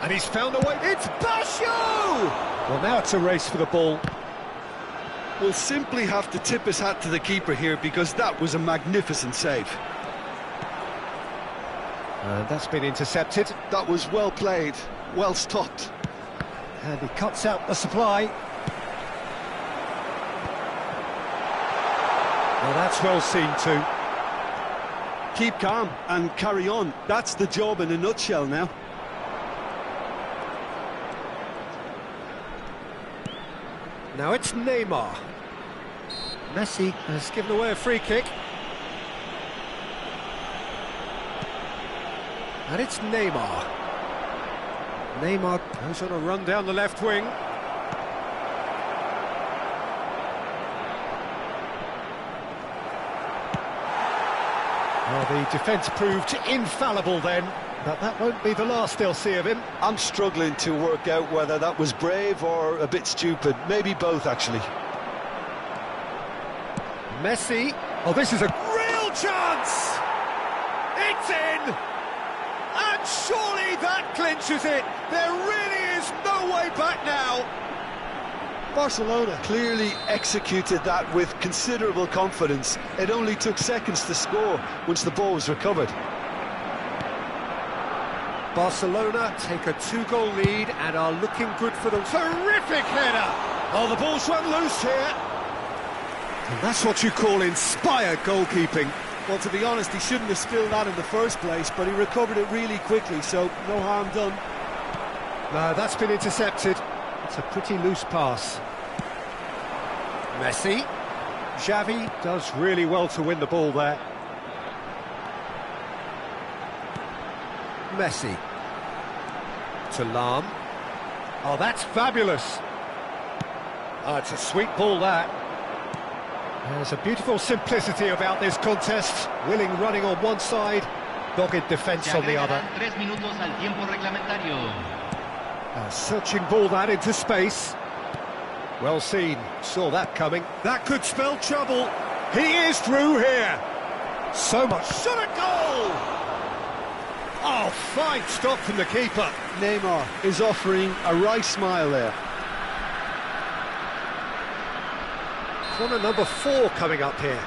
And he's found a way. It's Baggio! Well, now it's a race for the ball. We'll simply have to tip his hat to the keeper here, because that was a magnificent save. And that's been intercepted. That was well played, well stopped. And he cuts out the supply. Well, that's well seen too. Keep calm and carry on. That's the job in a nutshell now. Now it's Neymar. Messi has given away a free kick. And it's Neymar. Neymar goes on a run down the left wing. Well, the defence proved infallible then, but that won't be the last they'll see of him. I'm struggling to work out whether that was brave or a bit stupid. Maybe both, actually. Messi. Oh, this is a real chance! It's in! And surely that clinches it! There really is no way back now! Barcelona clearly executed that with considerable confidence. It only took seconds to score once the ball was recovered. Barcelona take a 2-goal lead and are looking good for them. Terrific header! Oh, the ball's run loose here. And that's what you call inspired goalkeeping. Well, to be honest, he shouldn't have spilled that in the first place, but he recovered it really quickly, so no harm done. No, that's been intercepted. It's a pretty loose pass. Messi. Xavi does really well to win the ball there. Messi. To Lam. Oh, that's fabulous. Oh, it's a sweet ball, that. There's a beautiful simplicity about this contest. Willing running on one side, dogged defence on the other. 3 minutos al tiempo reglamentario. A searching ball that into space. Well seen, saw that coming. That could spell trouble. He is through here. So much shot at goal. Oh, fine stop from the keeper. Neymar is offering a right smile there. Corner number 4 coming up here.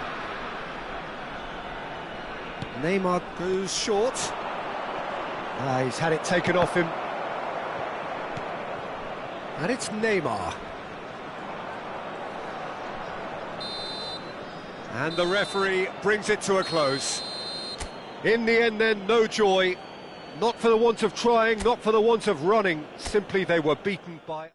Neymar goes short. He's had it taken off him. And it's Neymar. And the referee brings it to a close. In the end then, no joy. Not for the want of trying, not for the want of running. Simply they were beaten by...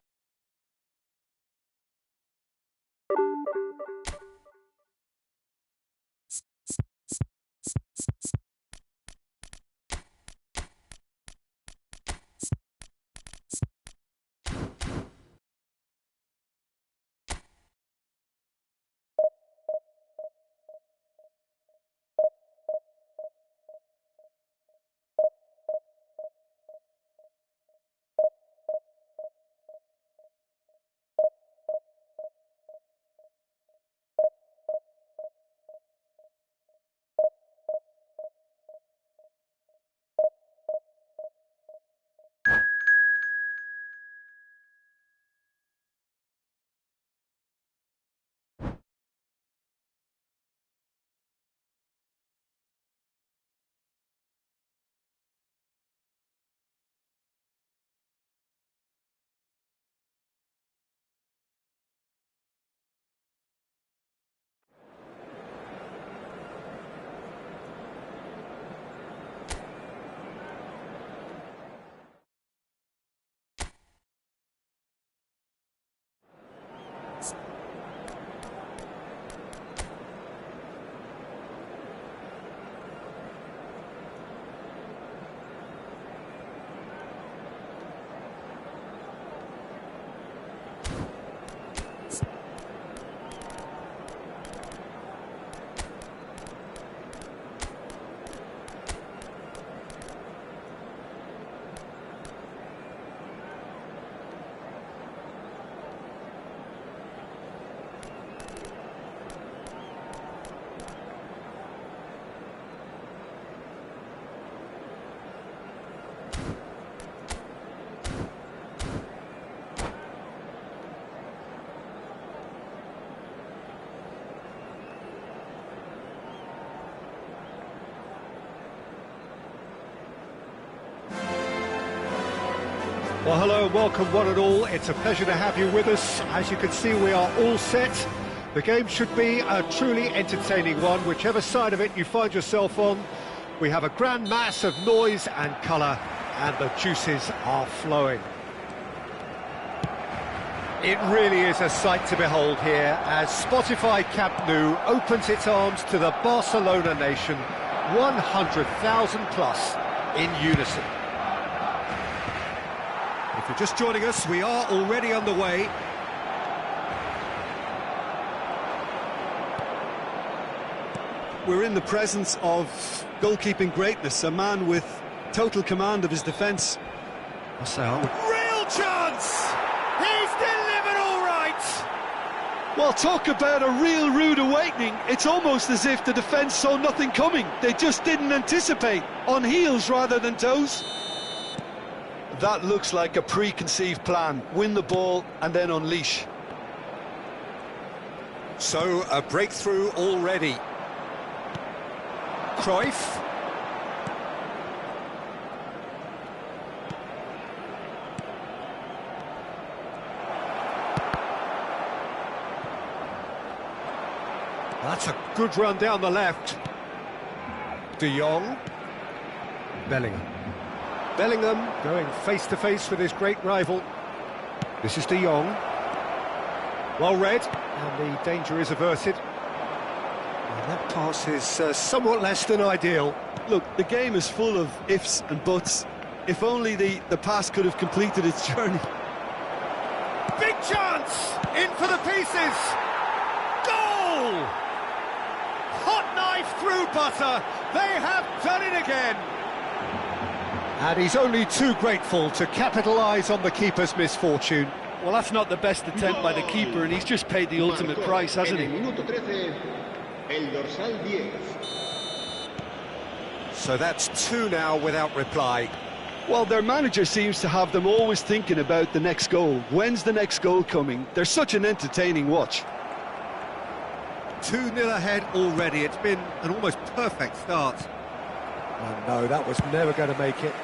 Well, hello and welcome one and all. It's a pleasure to have you with us. As you can see, we are all set. The game should be a truly entertaining one, whichever side of it you find yourself on. We have a grand mass of noise and colour, and the juices are flowing. It really is a sight to behold here as Spotify Camp Nou opens its arms to the Barcelona nation, 100,000 plus in unison. If you're just joining us, we are already underway. We're in the presence of goalkeeping greatness, a man with total command of his defence. Real chance! He's delivered all right! Well, talk about a real rude awakening. It's almost as if the defence saw nothing coming. They just didn't anticipate, on heels rather than toes. That looks like a preconceived plan. Win the ball and then unleash. So, a breakthrough already. Cruyff. That's a good run down the left. De Jong. Bellingham. Bellingham going face-to-face with his great rival. This is De Jong. Well read, and the danger is averted. And that pass is somewhat less than ideal. Look, the game is full of ifs and buts. If only the pass could have completed its journey. Big chance! In for the pieces! Goal! Hot knife through butter. They have done it again. And he's only too grateful to capitalise on the keeper's misfortune. Well, that's not the best attempt by the keeper, and he's just paid the ultimate price, hasn't he? So that's 2 now without reply. Well, their manager seems to have them always thinking about the next goal. When's the next goal coming? They're such an entertaining watch. 2-0 ahead already. It's been an almost perfect start. Oh no, that was never going to make it.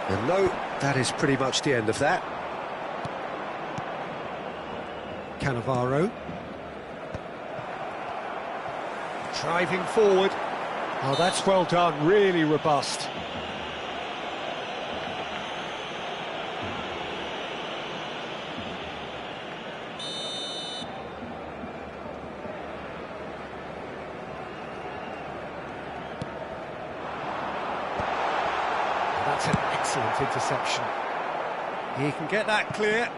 And no, that is pretty much the end of that. Cannavaro. Driving forward. Oh, that's well done, really robust. That's an excellent interception. He can get that clear.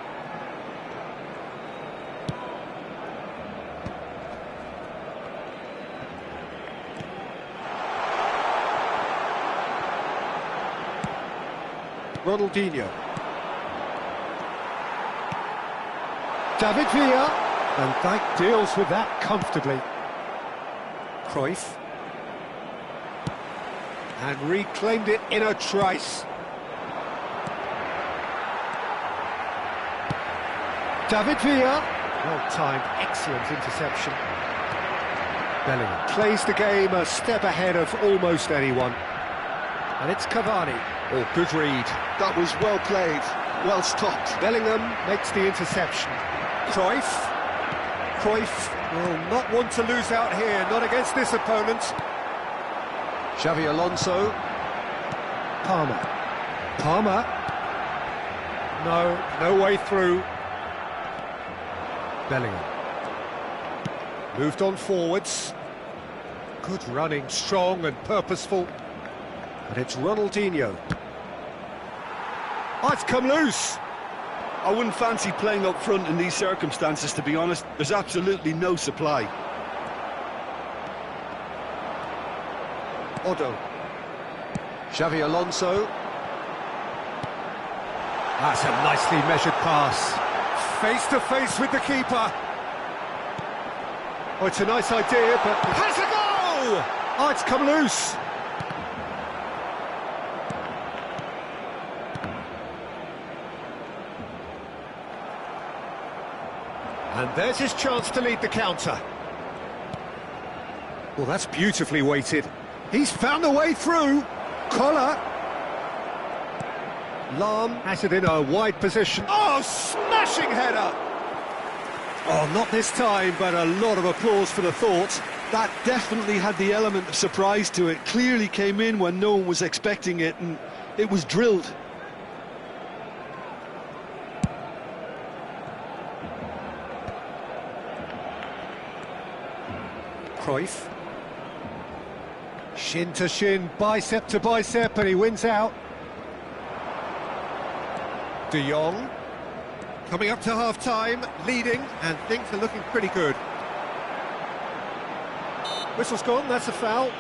Ronaldinho. David Villa. And Dijk deals with that comfortably. Cruyff. And reclaimed it in a trice. David Villa. Well-timed, excellent interception. Bellingham plays the game a step ahead of almost anyone. And it's Cavani. Oh, good read. That was well played, well stopped. Bellingham makes the interception. Cruyff will not want to lose out here, not against this opponent. Xavi Alonso. Palmer. No way through. Bellingham. Moved on forwards. Good running, strong and purposeful. And it's Ronaldinho. Oh, it's come loose. I wouldn't fancy playing up front in these circumstances, to be honest. There's absolutely no supply. Odo. Xavi Alonso. That's a nicely measured pass. Face to face with the keeper. Oh, it's a nice idea, but has a go! Oh, it's come loose. And there's his chance to lead the counter. Well, that's beautifully weighted. He's found a way through. Collar. Lahm has it in a wide position. Oh, smashing header! Oh, not this time, but a lot of applause for the thought. That definitely had the element of surprise to it. Clearly came in when no one was expecting it, and it was drilled. Cruyff. Shin to shin, bicep to bicep, and he wins out. De Jong. Coming up to half-time, leading, and things are looking pretty good. Whistle's gone, that's a foul.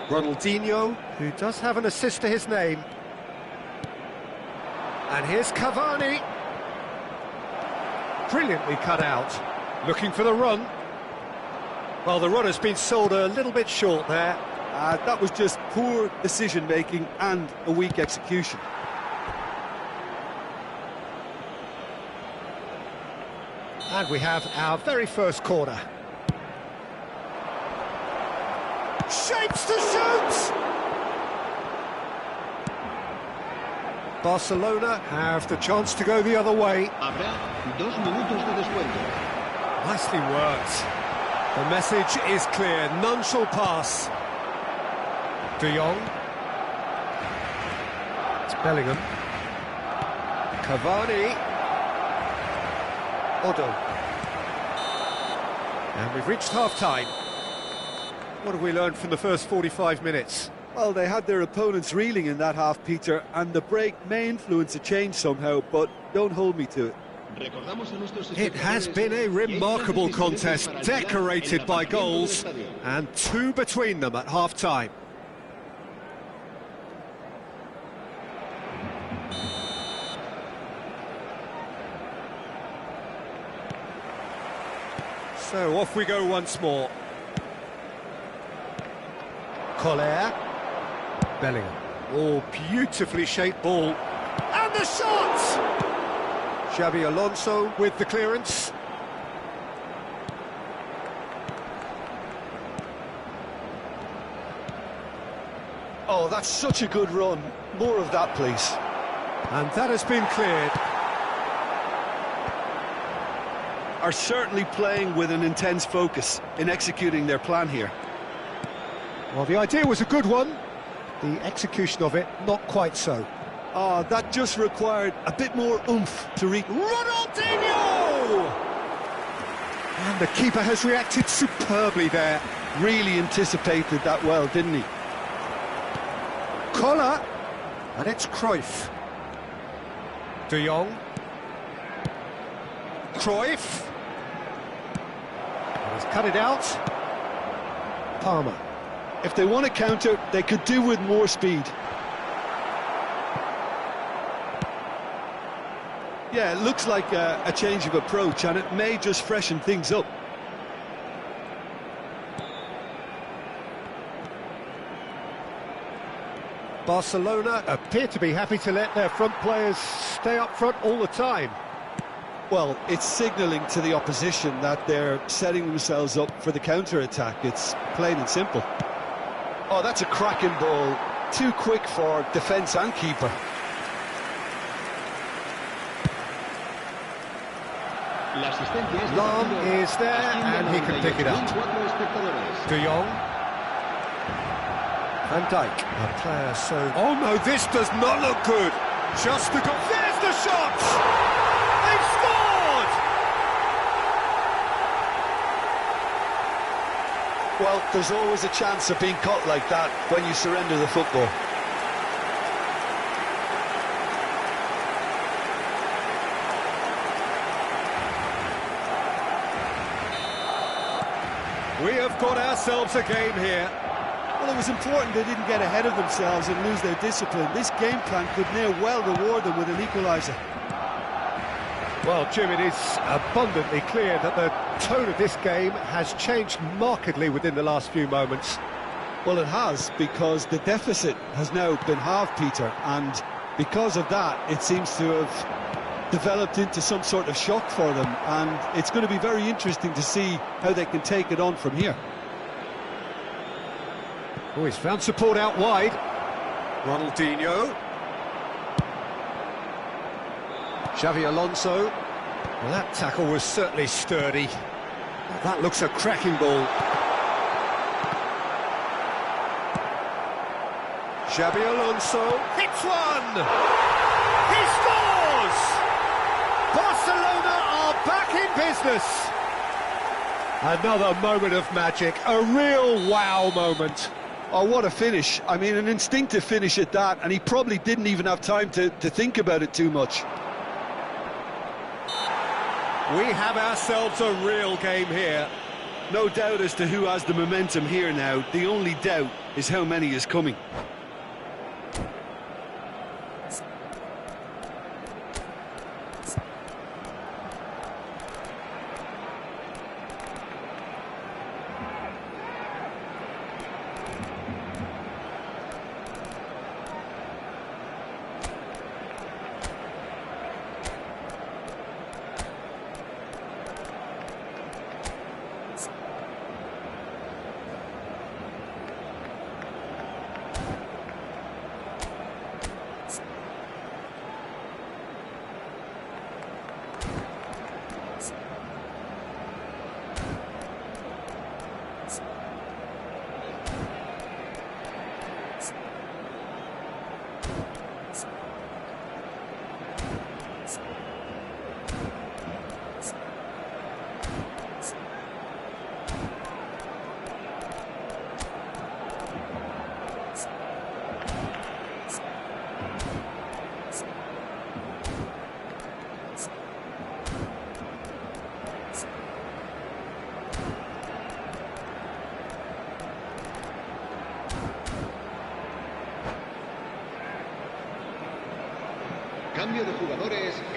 Ronaldinho, who does have an assist to his name. And here's Cavani. Brilliantly cut out. Looking for the run. Well, the run has been sold a little bit short there. That was just poor decision-making and a weak execution. And we have our very first corner. Shapes to shoot! Barcelona have the chance to go the other way. Nicely worked. The message is clear, none shall pass. De Jong. It's Bellingham. Cavani. Odo. And we've reached half-time. What have we learned from the first 45 minutes? Well, they had their opponents reeling in that half, Peter, and the break may influence a change somehow, but don't hold me to it. It has been a remarkable contest, decorated by goals, and 2 between them at half-time. So off we go once more. Collier. Bellingham. Oh, beautifully shaped ball. And the shot! Xabi Alonso with the clearance. Oh, that's such a good run. More of that, please. And that has been cleared. Are certainly playing with an intense focus in executing their plan here. Well, the idea was a good one. The execution of it, not quite so. Oh, that just required a bit more oomph to reach. Ronaldinho! And the keeper has reacted superbly there. Really anticipated that well, didn't he? Collar. And it's Cruyff. De Jong. Cruyff. And he's cut it out. Palmer. If they want to counter, they could do with more speed. Yeah, it looks like a change of approach, and it may just freshen things up. Barcelona appear to be happy to let their front players stay up front all the time. Well, it's signalling to the opposition that they're setting themselves up for the counter-attack. It's plain and simple. Oh, that's a cracking ball. Too quick for defence and keeper. Lam is there and he can pick it up. De Jong. Van Dijk. A player so... Oh no, this does not look good. Just the goal. There's the shot! They've scored! Well, there's always a chance of being caught like that when you surrender the football. We have got ourselves a game here. Well, it was important they didn't get ahead of themselves and lose their discipline. This game plan could near well reward them with an equaliser. Well, Jim, it is abundantly clear that the tone of this game has changed markedly within the last few moments. Well, it has, because the deficit has now been halved, Peter, and because of that, it seems to have developed into some sort of shock for them, and it's going to be very interesting to see how they can take it on from here. Oh, he's found support out wide. Ronaldinho. Xabi Alonso. Well, that tackle was certainly sturdy. That looks a cracking ball. Xabi Alonso hits one! He scores! Barcelona are back in business. Another moment of magic, a real wow moment. Oh, what a finish. I mean, an instinctive finish at that, and he probably didn't even have time to think about it too much. We have ourselves a real game here. No doubt as to who has the momentum here now. The only doubt is how many is coming.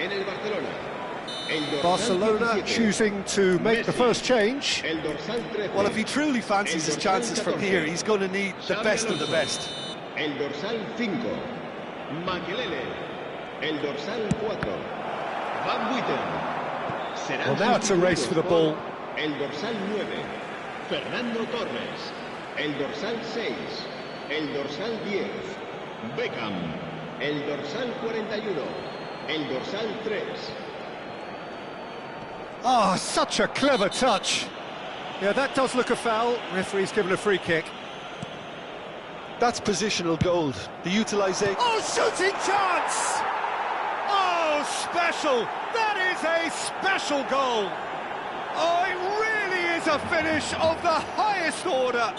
en el Barcelona. Barcelona choosing to make the first change. Well, if he truly fancies his chances from here, he's going to need the best of the best. El dorsal 5, Makelele. El dorsal 4, Van Buiten. Well, now it's a race for the ball. El dorsal 9, Fernando Torres. El dorsal 6, el dorsal 10, Beckham. El dorsal 41, el dorsal 3. Oh, such a clever touch. Yeah, that does look a foul. Referee's given a free kick. That's positional gold. The utilisation. Oh, shooting chance! Oh, special! That is a special goal! Oh, it really is a finish of the highest order!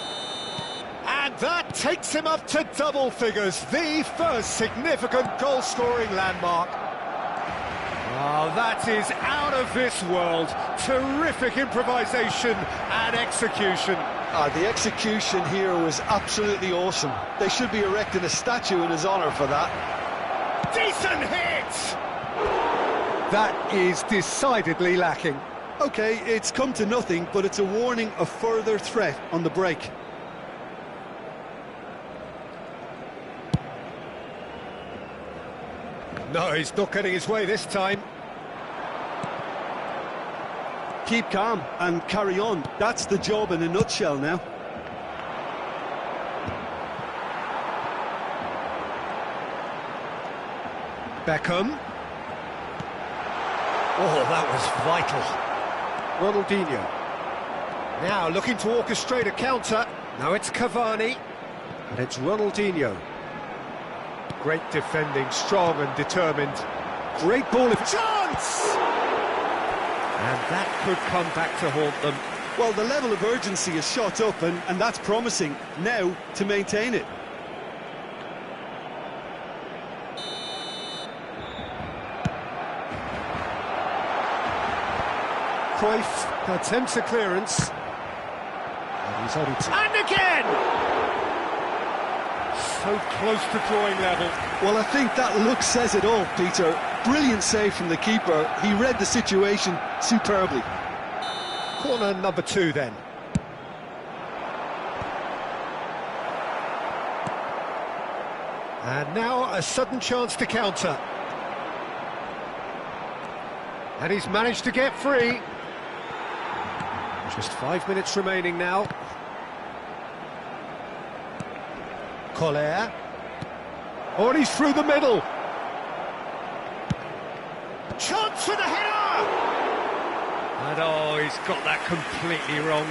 And that takes him up to double figures, the first significant goal-scoring landmark. Oh, that is out of this world. Terrific improvisation and execution. The execution here was absolutely awesome. They should be erecting a statue in his honour for that. Decent hit! That is decidedly lacking. OK, it's come to nothing, but it's a warning of further threat on the break. No, he's not getting his way this time. Keep calm and carry on. That's the job in a nutshell now. Beckham. Oh, that was vital. Ronaldinho. Now looking to orchestrate a counter. Now it's Cavani. And it's Ronaldinho. Great defending, strong and determined. Great ball of chance! And that could come back to haunt them. Well, the level of urgency is shot up, and that's promising. Now to maintain it. Cruyff attempts a clearance. And he's only and again! So close to drawing level. Well, I think that look says it all, Peter. Brilliant save from the keeper. He read the situation superbly. Corner number 2 then. And now a sudden chance to counter. And he's managed to get free. Just 5 minutes remaining now. Collier. Oh, and he's through the middle. Chance for the header! And oh, he's got that completely wrong.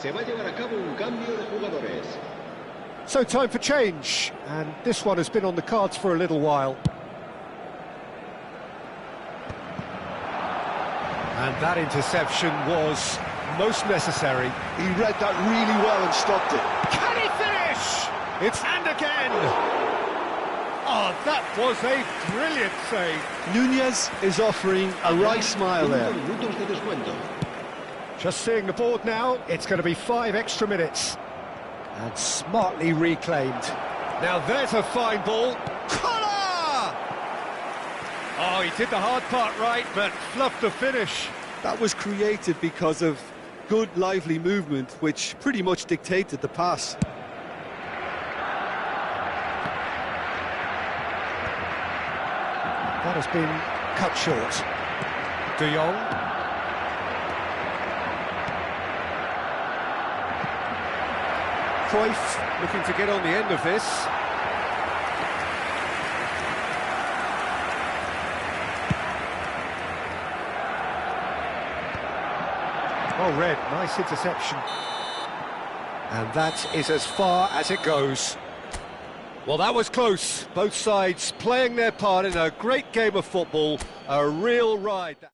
Se va a llevar a cabo un cambio de jugadores. So time for change, and this one has been on the cards for a little while. And that interception was most necessary. He read that really well and stopped it. Can he finish? It's and again! Oh, that was a brilliant save. Nunez is offering a wry smile there. Minutos de descuento. Just seeing the board now, it's going to be 5 extra minutes. And smartly reclaimed. Now there's a fine ball. Collar! Oh, he did the hard part right, but fluffed the finish. That was created because of good, lively movement, which pretty much dictated the pass. That has been cut short. De Jong. Cruyff looking to get on the end of this. Well read, nice interception. And that is as far as it goes. Well, that was close. Both sides playing their part in a great game of football. A real ride.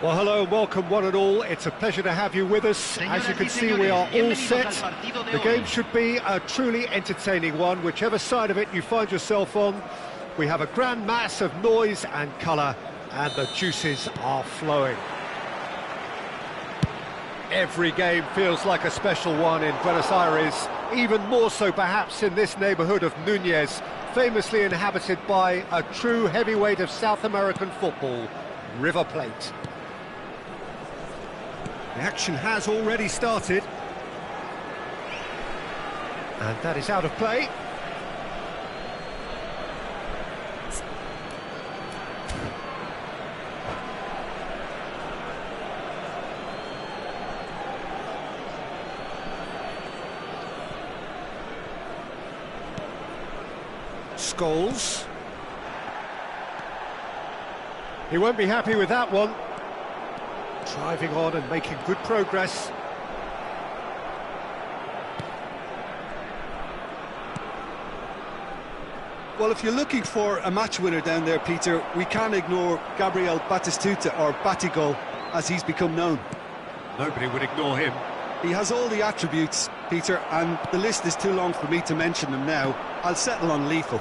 Well, hello and welcome one and all. It's a pleasure to have you with us. As you can see, we are all set. The game should be a truly entertaining one, whichever side of it you find yourself on. We have a grand mass of noise and colour, and the juices are flowing. Every game feels like a special one in Buenos Aires, even more so perhaps in this neighbourhood of Núñez, famously inhabited by a true heavyweight of South American football, River Plate. The action has already started. And that is out of play. Scholes. He won't be happy with that one. Driving on and making good progress. Well, if you're looking for a match winner down there, Peter, we can't ignore Gabriel Batistuta, or Batigol, as he's become known. Nobody would ignore him. He has all the attributes, Peter, and the list is too long for me to mention them now. I'll settle on lethal.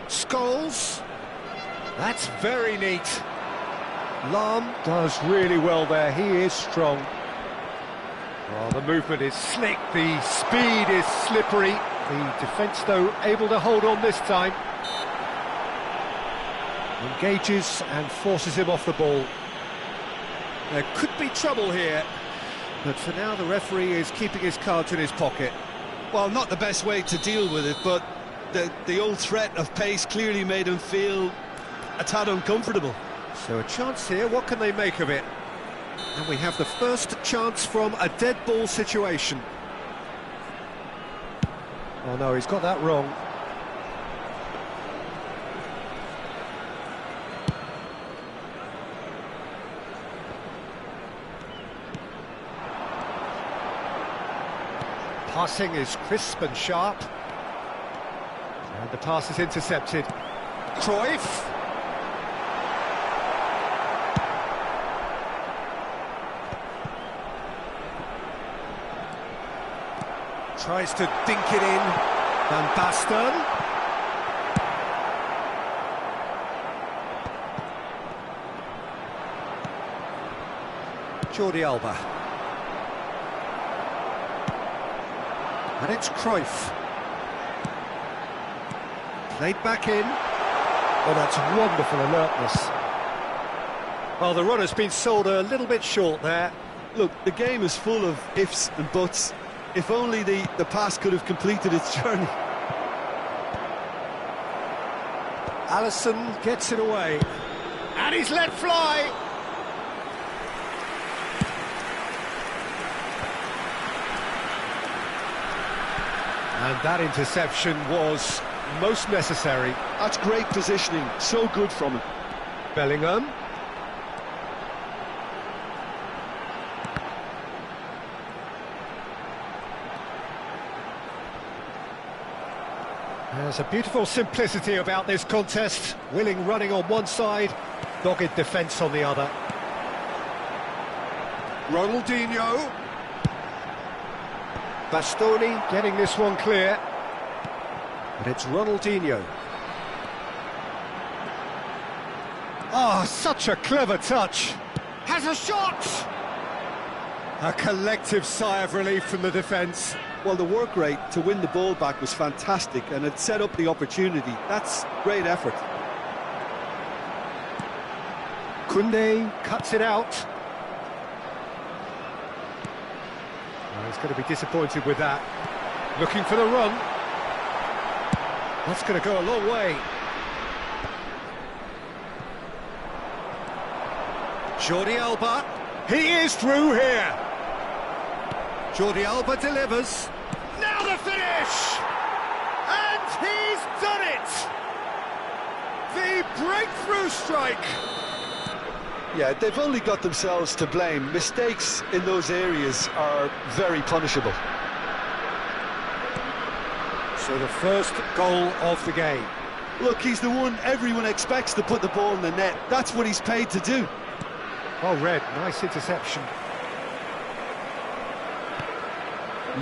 Scholes. That's very neat. Lahm does really well there, he is strong. Well, the movement is slick, the speed is slippery. The defence, though, able to hold on this time. Engages and forces him off the ball. There could be trouble here, but for now the referee is keeping his cards in his pocket. Well, not the best way to deal with it, but the old threat of pace clearly made him feel a tad uncomfortable. So a chance here, what can they make of it? And we have the first chance from a dead ball situation. Oh no, he's got that wrong. Passing is crisp and sharp. And the pass is intercepted. Cruyff. Tries to dink it in. Van Basten. Jordi Alba. And it's Cruyff. Played back in. Oh, that's wonderful alertness. Well, the run has been sold a little bit short there. Look, the game is full of ifs and buts. If only the pass could have completed its journey. Alisson gets it away. And he's let fly. And that interception was most necessary. That's great positioning, so good from him. Bellingham. There's a beautiful simplicity about this contest. Willing running on one side, dogged defence on the other. Ronaldinho. Bastoni getting this one clear. But it's Ronaldinho. Oh, such a clever touch. Has a shot! A collective sigh of relief from the defence. Well, the work rate to win the ball back was fantastic, and it set up the opportunity. That's great effort. Koundé cuts it out. Oh, he's going to be disappointed with that. Looking for the run. That's going to go a long way. Jordi Alba. He is through here. Jordi Alba delivers. Now the finish! And he's done it! The breakthrough strike! Yeah, they've only got themselves to blame. Mistakes in those areas are very punishable. So the first goal of the game. Look, he's the one everyone expects to put the ball in the net. That's what he's paid to do. Well read, nice interception.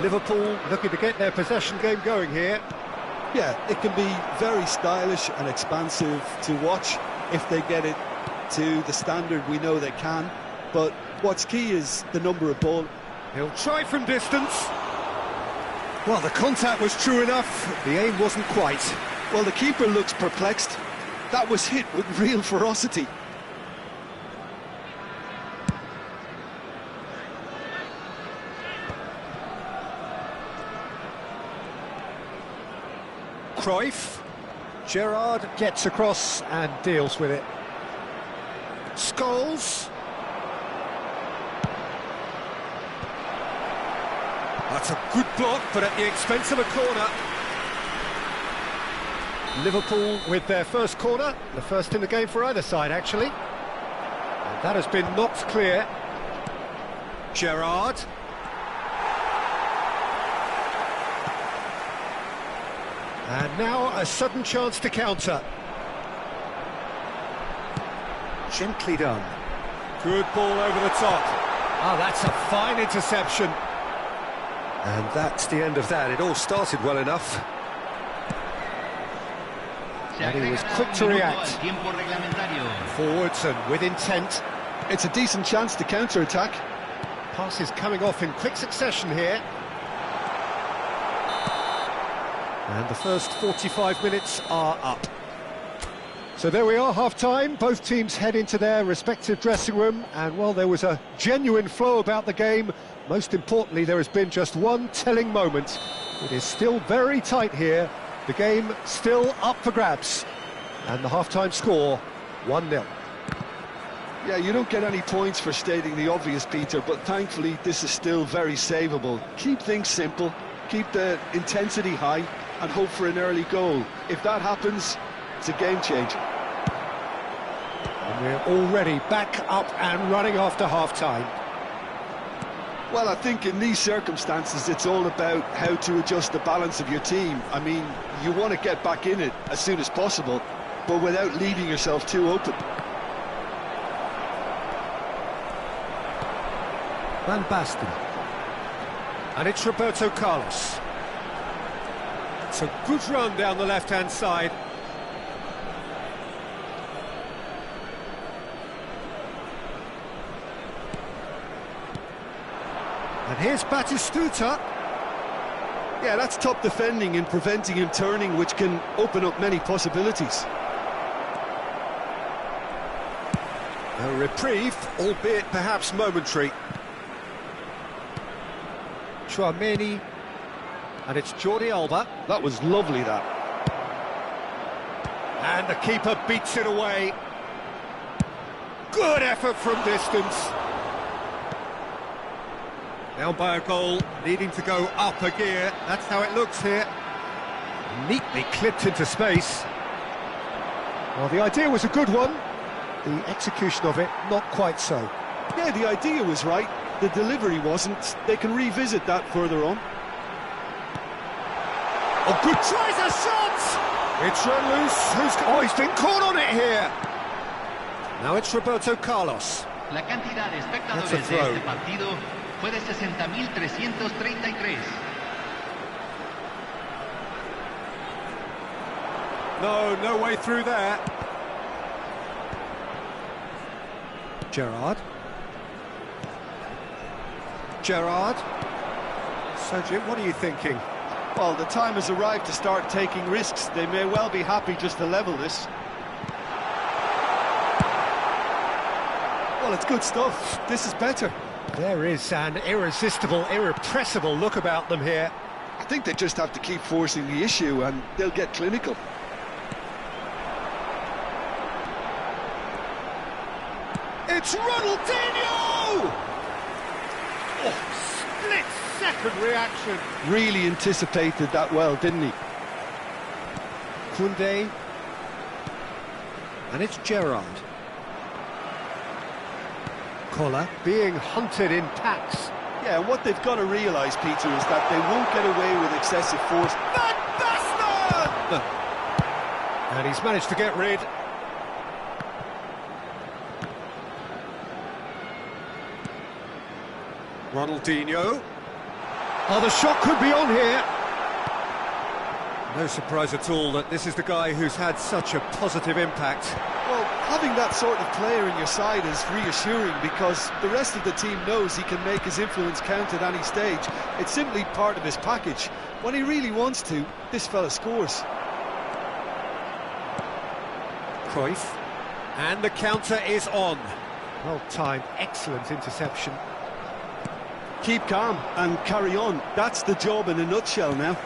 Liverpool looking to get their possession game going here. Yeah, it can be very stylish and expansive to watch if they get it to the standard we know they can. But what's key is the number of ball. He'll try from distance. Well, the contact was true enough, the aim wasn't quite. Well, the keeper looks perplexed. That was hit with real ferocity. Cruyff. Gerrard gets across and deals with it. Scholes. That's a good block, but at the expense of a corner. Liverpool with their first corner, the first in the game for either side, actually. And that has been knocked clear. Gerrard. And now a sudden chance to counter. Gently done. Good ball over the top. Ah, that's a fine interception. And that's the end of that. It all started well enough. And he was quick to react. Forwards and with intent. It's a decent chance to counter-attack. Passes coming off in quick succession here. And the first 45 minutes are up. So there we are, half-time. Both teams head into their respective dressing room. And, well, there was a genuine flow about the game. Most importantly, there has been just one telling moment. It is still very tight here. The game still up for grabs. And the half-time score, 1-0. Yeah, you don't get any points for stating the obvious, Peter, but thankfully this is still very savable. Keep things simple, keep the intensity high, and hope for an early goal. If that happens, it's a game changer. And we're already back up and running after half-time. Well, I think in these circumstances, it's all about how to adjust the balance of your team. I mean, you want to get back in it as soon as possible, but without leaving yourself too open. Van Basten. And it's Roberto Carlos. It's a good run down the left-hand side. And here's Batistuta. Yeah, that's top defending and preventing him turning, which can open up many possibilities. A reprieve, albeit perhaps momentary. Chouameni. And it's Jordi Alba. That was lovely, that. And the keeper beats it away. Good effort from distance. Down by a goal, needing to go up a gear. That's how it looks here. Neatly clipped into space. Well, the idea was a good one. The execution of it, not quite so. Yeah, the idea was right. The delivery wasn't. They can revisit that further on. Oh, good tries a shot! It's run loose. Oh, he's been caught on it here. Now it's Roberto Carlos. La cantidad de espectadores de este partido fue de 60.333. No way through there. Gerrard. So, Jim, what are you thinking? Well, the time has arrived to start taking risks. They may well be happy just to level this. Well, it's good stuff. This is better. There is an irresistible, irrepressible look about them here. I think they just have to keep forcing the issue and they'll get clinical. It's Ronaldinho! Oh, split-second reaction. Really anticipated that well, didn't he? Koundé. And it's Gerrard. Collar being hunted in packs. Yeah, and what they've got to realise, Peter, is that they won't get away with excessive force. Van Basten! And he's managed to get rid. Ronaldinho. Oh, the shot could be on here. No surprise at all that this is the guy who's had such a positive impact. Well, having that sort of player in your side is reassuring because the rest of the team knows he can make his influence count at any stage. It's simply part of his package. When he really wants to, this fella scores. Cruyff. And the counter is on. Well timed, excellent interception. Keep calm and carry on. That's the job in a nutshell now.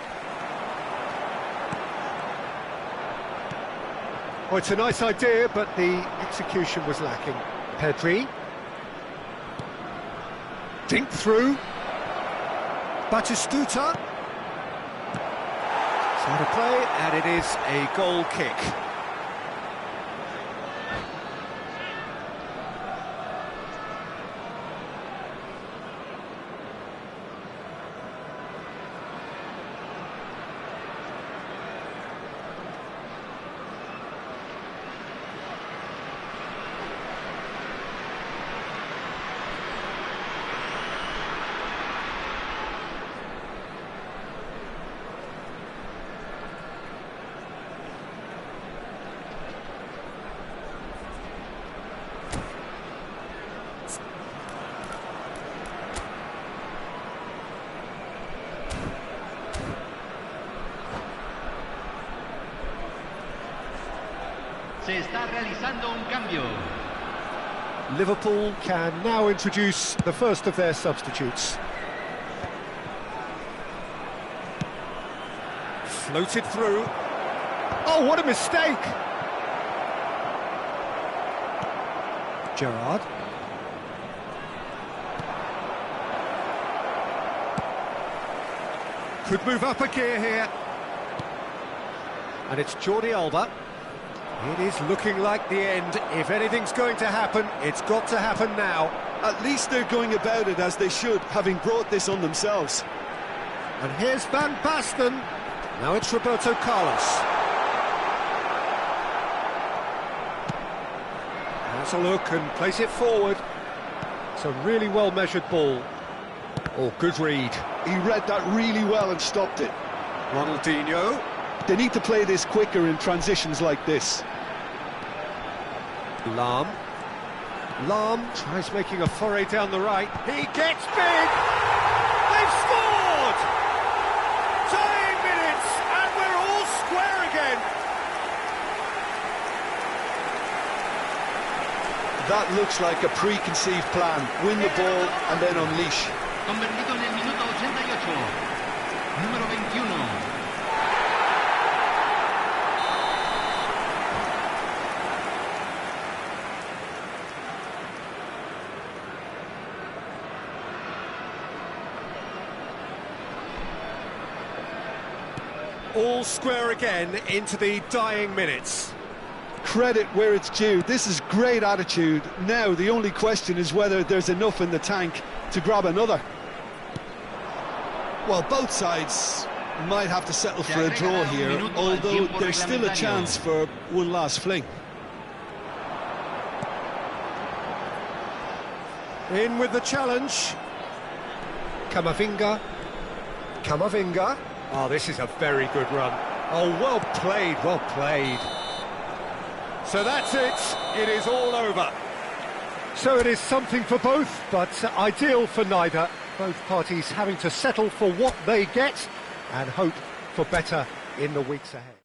Oh, it's a nice idea, but the execution was lacking. Pedri. Dink through. Batistuta. Side of play, and it is a goal kick. Se está realizando un cambio. Liverpool can now introduce the first of their substitutes. Floated through. Oh, what a mistake! Gerrard. Could move up a gear here. And it's Jordi Alba. It is looking like the end. If anything's going to happen, it's got to happen now. At least they're going about it as they should, having brought this on themselves. And here's Van Basten. Now it's Roberto Carlos. Has a look and place it forward. It's a really well-measured ball. Oh, good read. He read that really well and stopped it. Ronaldinho. They need to play this quicker in transitions like this. Lahm tries making a foray down the right. He gets big! They've scored! Dying minutes, and we're all square again. That looks like a preconceived plan. Win the ball and then unleash. Convertido en el minuto 88. Número 21. All square again into the dying minutes. Credit where it's due. This is great attitude. Now the only question is whether there's enough in the tank to grab another. Well, both sides might have to settle for a draw here, although there's still a chance for one last fling. In with the challenge. Camavinga. Oh, this is a very good run. Oh, well played, well played. So that's it. It is all over. So it is something for both, but ideal for neither. Both parties having to settle for what they get and hope for better in the weeks ahead.